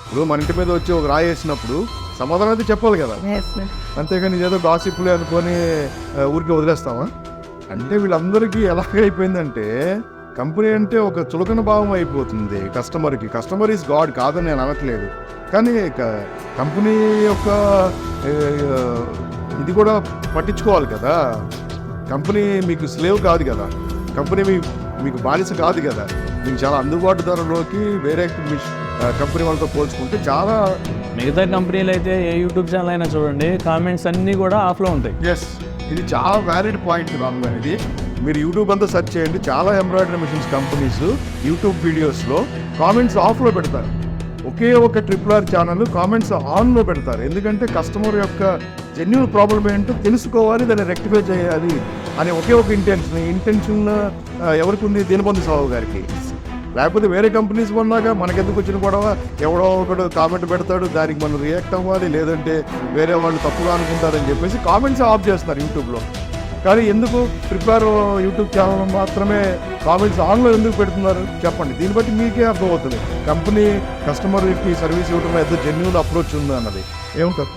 ఇప్పుడు మన ఇంటి మీద వచ్చి ఒక రాయి వేసినప్పుడు సమాధానం అయితే చెప్పాలి కదా, అంతేగాని ఇదేదో గాసిప్లే అనుకొని ఊరికి వదిలేస్తామా? అంటే వీళ్ళందరికీ ఎలాగైపోయిందంటే కంపెనీ అంటే ఒక చులకన భావం అయిపోతుంది కస్టమర్కి. కస్టమర్ ఈజ్ గాడ్ కాదని నేను అనట్లేదు, కానీ కంపెనీ యొక్క ఇది కూడా పట్టించుకోవాలి కదా. కంపెనీ మీకు స్లేవ్ కాదు కదా, కంపెనీ మీకు బానిస కాదు కదా. మీకు చాలా అందుబాటు ధరలోకి వేరే కంపెనీ వాళ్ళతో పోల్చుకుంటే చాలా. మిగతా కంపెనీలు అయితే ఏ యూట్యూబ్ ఛానల్ అయినా చూడండి, కామెంట్స్ అన్నీ కూడా ఆఫ్లో ఉంటాయి. ఎస్, ఇది చాలా వ్యాలిడ్ పాయింట్ రాము అనేది. మీరు యూట్యూబ్ అంతా సెర్చ్ చేయండి, చాలా ఎంబ్రాయిడరీ మిషన్స్ కంపెనీస్ యూట్యూబ్ వీడియోస్లో కామెంట్స్ ఆఫ్లో పెడతారు. ఒకే ఒక RRR ఛానల్ కామెంట్స్ ఆన్లో పెడతారు. ఎందుకంటే కస్టమర్ యొక్క జెన్యున్ ప్రాబ్లం ఏంటో తెలుసుకోవాలి, దాన్ని రెక్టిఫై చేయాలి అనే ఒకే ఒక ఇంటెన్షన్ ఎవరికి ఉంది? దీనబంధు సాహు గారికి. లేకపోతే వేరే కంపెనీస్ కొన్నాక మనకెందుకు వచ్చిన గొడవ, ఎవడో ఒకడు కామెంట్ పెడతాడు, దానికి మనం రియాక్ట్ అవ్వాలి, లేదంటే వేరే వాళ్ళు తప్పుగా అనుకుంటారని చెప్పేసి కామెంట్స్ ఆఫ్ చేస్తున్నారు యూట్యూబ్లో. కానీ ఎందుకు RRR యూట్యూబ్ ఛానల్ మాత్రమే కామెంట్స్ ఆన్లో ఎందుకు పెడుతున్నారు చెప్పండి. దీన్ని బట్టి మీకే అర్థమవుతుంది కంపెనీ కస్టమర్కి సర్వీస్ ఇవ్వడంలో ఎంత జెన్యున్ అప్రోచ్ ఉంది అన్నది. ఏమంటారు?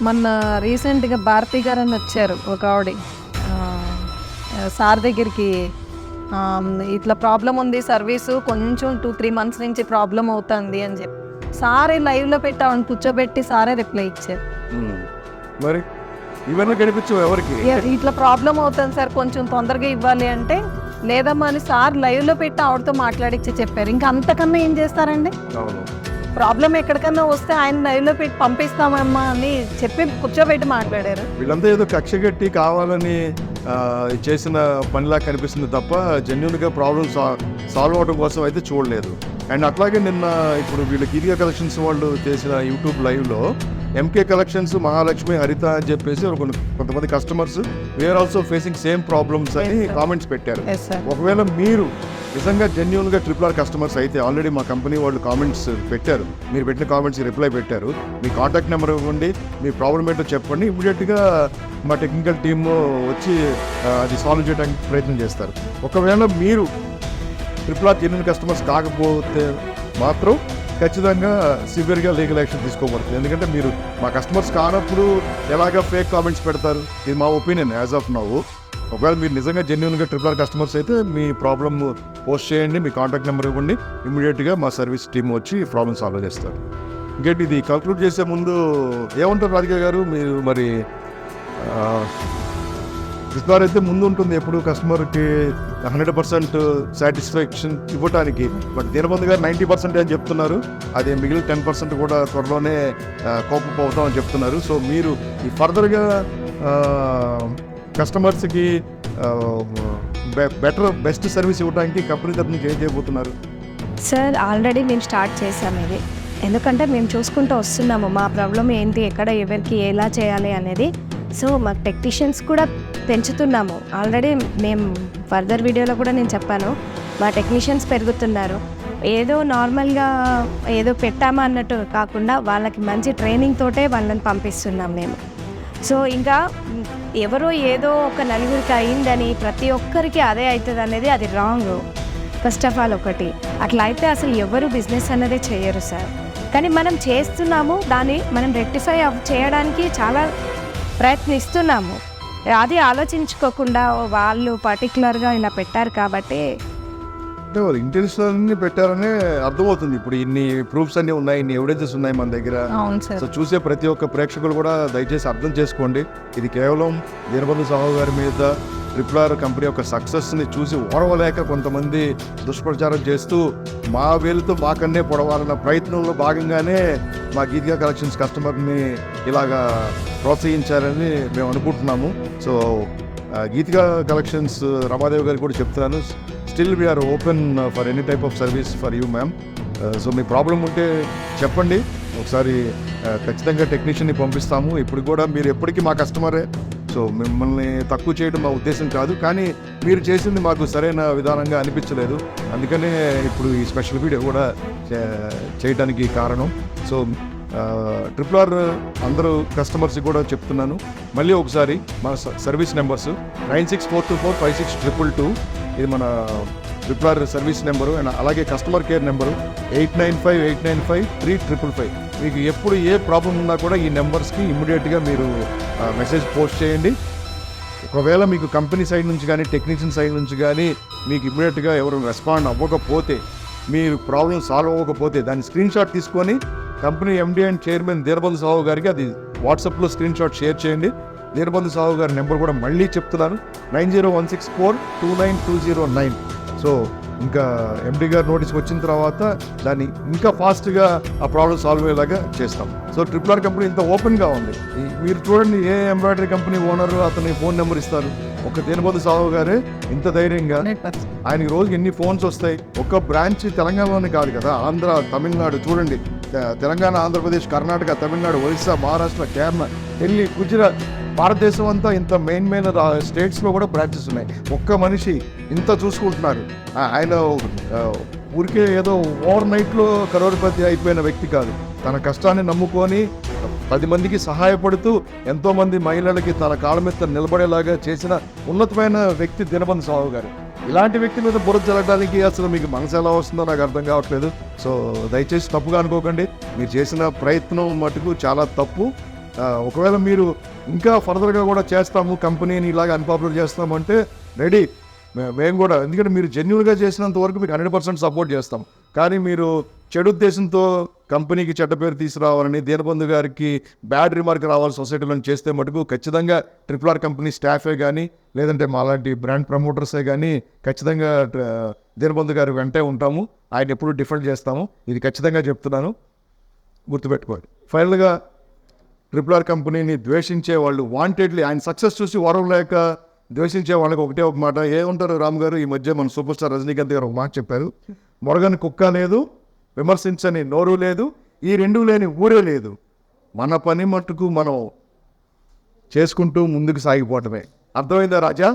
మొన్న రీసెంట్గా భారతి గారు అని వచ్చారు ఒక ఆవిడ సార్ దగ్గరికి, ఇట్లా ప్రాబ్లం ఉంది, సర్వీసు కొంచెం 2-3 months నుంచి ప్రాబ్లం అవుతుంది అని చెప్పి సారే లైవ్లో పెట్టామని కూర్చోబెట్టి సారే రిప్లై ఇచ్చారు. మరి ఇవన్నీ కనిపించవు ఎవరికి? ఇట్లా ప్రాబ్లం అవుతుంది సార్, కొంచెం తొందరగా ఇవ్వాలి అంటే లేదమ్మా అని సార్ లైవ్లో పెట్టి ఆవిడతో మాట్లాడించి చెప్పారు. ఇంకా అంతకన్నా ఏం చేస్తారండి? అవును. ప్రాబ్లం ఎక్కడికన్నా వస్తే ఆయన లైవ్లో పెట్టి పంపిస్తామమ్మా అని చెప్పి కూర్చోబెట్టి మాట్లాడారు. వీళ్ళంతా ఏదో కక్ష కట్టి కావాలని చేసిన పనిలా కనిపిస్తుంది తప్ప జెన్యున్గా ప్రాబ్లమ్ సాల్వ్ అవడం కోసం అయితే చూడలేదు. అండ్ అట్లాగే నిన్న ఇప్పుడు వీళ్ళు గీతికా కలెక్షన్స్ వాళ్ళు చేసిన యూట్యూబ్ లైవ్లో ఎంకే కలెక్షన్స్, మహాలక్ష్మి, హరిత అని చెప్పేసి కొంతమంది customers we are also facing same problems అని కామెంట్స్ పెట్టారు. Yes, sir. ఒకవేళ మీరు నిజంగా జెన్యున్గా RRR కస్టమర్స్ అయితే ఆల్రెడీ మా కంపెనీ వాళ్ళు కామెంట్స్ పెట్టారు, మీరు పెట్టిన కామెంట్స్ రిప్లై పెట్టారు, మీ కాంటాక్ట్ నెంబర్ ఇవ్వండి, మీ ప్రాబ్లం ఏంటో చెప్పండి, ఇమీడియట్గా మా టెక్నికల్ టీమ్ వచ్చి అది సాల్వ్ చేయడానికి ప్రయత్నం చేస్తారు. ఒకవేళ మీరు RRR జెన్యున్ కస్టమర్స్ కాకపోతే మాత్రం ఖచ్చితంగా సివియర్గా లీగల్ యాక్షన్ తీసుకోబడుతుంది. ఎందుకంటే మీరు మా కస్టమర్స్ కానప్పుడు ఎలాగ ఫేక్ కామెంట్స్ పెడతారు? ఇది మా ఒపీనియన్ యాజ్ ఆఫ్ నౌ. ఒకవేళ మీరు నిజంగా జెన్యున్గా RRR కస్టమర్స్ అయితే మీ ప్రాబ్లమ్ పోస్ట్ చేయండి, మీ కాంటాక్ట్ నెంబర్ ఇవ్వండి, ఇమీడియట్గా మా సర్వీస్ టీమ్ వచ్చి ప్రాబ్లమ్ సాల్వ్ చేస్తారు. ఇంకేంటి ఇది కంక్లూడ్ చేసే ముందు ఏమంటారు రాధిక గారు? మీరు మరి RRR అయితే ముందు ఉంటుంది ఎప్పుడు కస్టమర్కి 100% సాటిస్ఫాక్షన్ ఇవ్వటానికి. బట్ దీనబంధు గారు 90% అని చెప్తున్నారు. అదే మిగిలిన 10% కూడా త్వరలోనే కోపం అని చెప్తున్నారు. సో మీరు ఈ ఫర్దర్గా కస్టమర్స్కి బెస్ట్ సర్వీస్ ఇవ్వడానికి కంపెనీ తరఫు నుంచి ఏం చేయబోతున్నారు? సార్ ఆల్రెడీ మేము స్టార్ట్ చేసాం ఇది. ఎందుకంటే మేము చూసుకుంటూ వస్తున్నాము మా ప్రాబ్లం ఏంటి, ఎక్కడ ఎవరికి ఎలా చేయాలి అనేది. సో మా టెక్నీషియన్స్ కూడా పెంచుతున్నాము. ఆల్రెడీ మేము ఫర్దర్ వీడియోలో కూడా నేను చెప్పాను, మా టెక్నీషియన్స్ పెరుగుతున్నారు. ఏదో నార్మల్గా ఏదో పెట్టామా అన్నట్టు కాకుండా వాళ్ళకి మంచి ట్రైనింగ్ తోటే వాళ్ళని పంపిస్తున్నాం మేము. సో ఇంకా ఎవరో ఏదో ఒక నలుగురికి అయిందని ప్రతి ఒక్కరికి అదే అవుతుంది అనేది అది రాంగ్. ఫస్ట్ ఆఫ్ ఆల్ ఒకటి అట్లా అయితే అసలు ఎవరు బిజినెస్ అనేది చేయరు సార్. కానీ మనం చేస్తున్నాము, దాన్ని మనం రెక్టిఫై చేయడానికి చాలా ప్రయత్నిస్తున్నాము. అది ఆలోచించుకోకుండా వాళ్ళు పర్టికులర్గా ఇలా పెట్టారు కాబట్టి అంటే వాళ్ళు ఇంటెన్షనల్ని పెట్టారనే అర్థమవుతుంది. ఇప్పుడు ఇన్ని ప్రూఫ్స్ అన్నీ ఉన్నాయి, ఇన్ని ఎవిడెన్సెస్ ఉన్నాయి మన దగ్గర. అవును సార్. సో చూసే ప్రతి ఒక్క ప్రేక్షకులు కూడా దయచేసి అర్థం చేసుకోండి, ఇది కేవలం దీనబంధు సాహు గారి మీద RRR కంపెనీ యొక్క సక్సెస్ని చూసి ఓడవలేక కొంతమంది దుష్ప్రచారం చేస్తూ మా వేలుతో మాకన్నే పొడవాలన్న ప్రయత్నంలో భాగంగానే మా గీతికా కలెక్షన్స్ కస్టమర్ని ఇలాగా ప్రోత్సహించారని మేము అనుకుంటున్నాము. సో గీతికా కలెక్షన్స్ రమాదేవి గారికి కూడా చెప్తున్నాను, still we are open for any type of service for you ma'am. So మీ ప్రాబ్లం ఉంటే చెప్పండి, ఒకసారి ఖచ్చితంగా టెక్నీషియన్ని పంపిస్తాము. ఇప్పుడు కూడా మీరు ఎప్పటికీ మా కస్టమరే. సో మిమ్మల్ని తక్కువ చేయడం మా ఉద్దేశం కాదు, కానీ మీరు చేసింది మాకు సరైన విధానంగా అనిపించలేదు, అందుకనే ఇప్పుడు ఈ స్పెషల్ వీడియో కూడా చేయడానికి కారణం. సో RRR అందరూ కస్టమర్స్కి కూడా చెప్తున్నాను, మళ్ళీ ఒకసారి మన సర్వీస్ నెంబర్స్ 9642456222, ఇది మన RRR సర్వీస్ నెంబరు. అండ్ అలాగే కస్టమర్ కేర్ నెంబరు 8958953555. మీకు ఎప్పుడు ఏ ప్రాబ్లం ఉన్నా కూడా ఈ నెంబర్స్కి ఇమ్మీడియట్గా మీరు మెసేజ్ పోస్ట్ చేయండి. ఒకవేళ మీకు కంపెనీ సైడ్ నుంచి కానీ టెక్నీషియన్ సైడ్ నుంచి కానీ మీకు ఇమ్మీడియట్గా ఎవరు రెస్పాండ్ అవ్వకపోతే, మీరు ప్రాబ్లం సాల్వ్ అవ్వకపోతే దాన్ని స్క్రీన్ షాట్ తీసుకొని company MD and chairman Deenabandhu Sahu గారికి అది వాట్సాప్లో స్క్రీన్ షాట్ షేర్ చేయండి. దీనబంధు సాహు గారి నెంబర్ కూడా మళ్ళీ చెప్తున్నాను, 9016429209. సో ఇంకా MD గారు నోటీస్ వచ్చిన తర్వాత దాన్ని ఇంకా ఫాస్ట్గా ఆ ప్రాబ్లం సాల్వ్ అయ్యేలాగా చేస్తాం. సో RRR కంపెనీ ఇంత ఓపెన్గా ఉంది. మీరు చూడండి, ఏ ఎంబ్రాయిడరీ కంపెనీ ఓనర్ అతని ఫోన్ నెంబర్ ఇస్తారు, ఒక దీనబంధు సాహు గారే ఇంత ధైర్యంగా. ఆయనకి రోజుకి ఎన్ని ఫోన్స్ వస్తాయి. ఒక్క బ్రాంచ్ తెలంగాణలోనే కాదు కదా, ఆంధ్ర, తమిళనాడు చూడండి, తెలంగాణ, ఆంధ్రప్రదేశ్, కర్ణాటక, తమిళనాడు, ఒరిస్సా, మహారాష్ట్ర, కేరళ, ఢిల్లీ, గుజరాత్, భారతదేశం అంతా ఇంత మెయిన్ స్టేట్స్లో కూడా బ్రాంచెస్ ఉన్నాయి. ఒక్క మనిషి ఇంత చూసుకుంటున్నారు. ఆయన ఊరికే ఏదో ఓవర్ నైట్లో కరోడ్పతి అయిపోయిన వ్యక్తి కాదు. తన కష్టాన్ని నమ్ముకొని 10 మందికి సహాయపడుతూ ఎంతోమంది మహిళలకి తన కాళ్ళ మీద నిలబడేలాగా చేసిన ఉన్నతమైన వ్యక్తి దీనబంధు సాహు గారు. ఇలాంటి వ్యక్తి మీద బురద జరగడానికి అసలు మీకు మనసు ఎలా వస్తుందో నాకు అర్థం కావట్లేదు. సో దయచేసి తప్పుగా అనుకోకండి, మీరు చేసిన ప్రయత్నం మటుకు చాలా తప్పు. ఒకవేళ మీరు ఇంకా ఫర్దర్గా కూడా చేస్తాము, కంపెనీని ఇలాగ అన్పాపులర్ చేస్తామంటే రెడీ మేము కూడా. ఎందుకంటే మీరు జెన్యున్గా చేసినంత వరకు మీకు 100% సపోర్ట్ చేస్తాం. కానీ మీరు చెడు ఉద్దేశంతో కంపెనీకి చెడ్డ పేరు తీసుకురావాలని, దీనబంధు గారికి బ్యాడ్ రిమార్క్ రావాలి సొసైటీలో చేస్తే మటుకు ఖచ్చితంగా RRR కంపెనీ స్టాఫే కానీ లేదంటే మాలాంటి బ్రాండ్ ప్రమోటర్సే కానీ ఖచ్చితంగా దీనబంధు గారు వెంటే ఉంటాము. ఆయన ఎప్పుడు డిఫెండ్ చేస్తాము. ఇది ఖచ్చితంగా చెప్తున్నాను, గుర్తుపెట్టుకోండి. ఫైనల్గా RRR కంపెనీని ద్వేషించే వాళ్ళు వాంటెడ్లీ ఆయన సక్సెస్ చూసి వరవలేక ద్వేషించే వాళ్ళకి ఒకటే ఒక మాట ఏమంటారు రామ్ గారు, ఈ మధ్య మన సూపర్ స్టార్ రజనీకాంత్ గారు ఒక మాట చెప్పారు, మొరగని కుక్క లేదు, విమర్శించని నోరు లేదు, ఈ రెండు లేని ఊరే లేదు, మన పని మట్టుకు మనం చేసుకుంటూ ముందుకు సాగిపోవటమే. అర్థమైందా రాజా?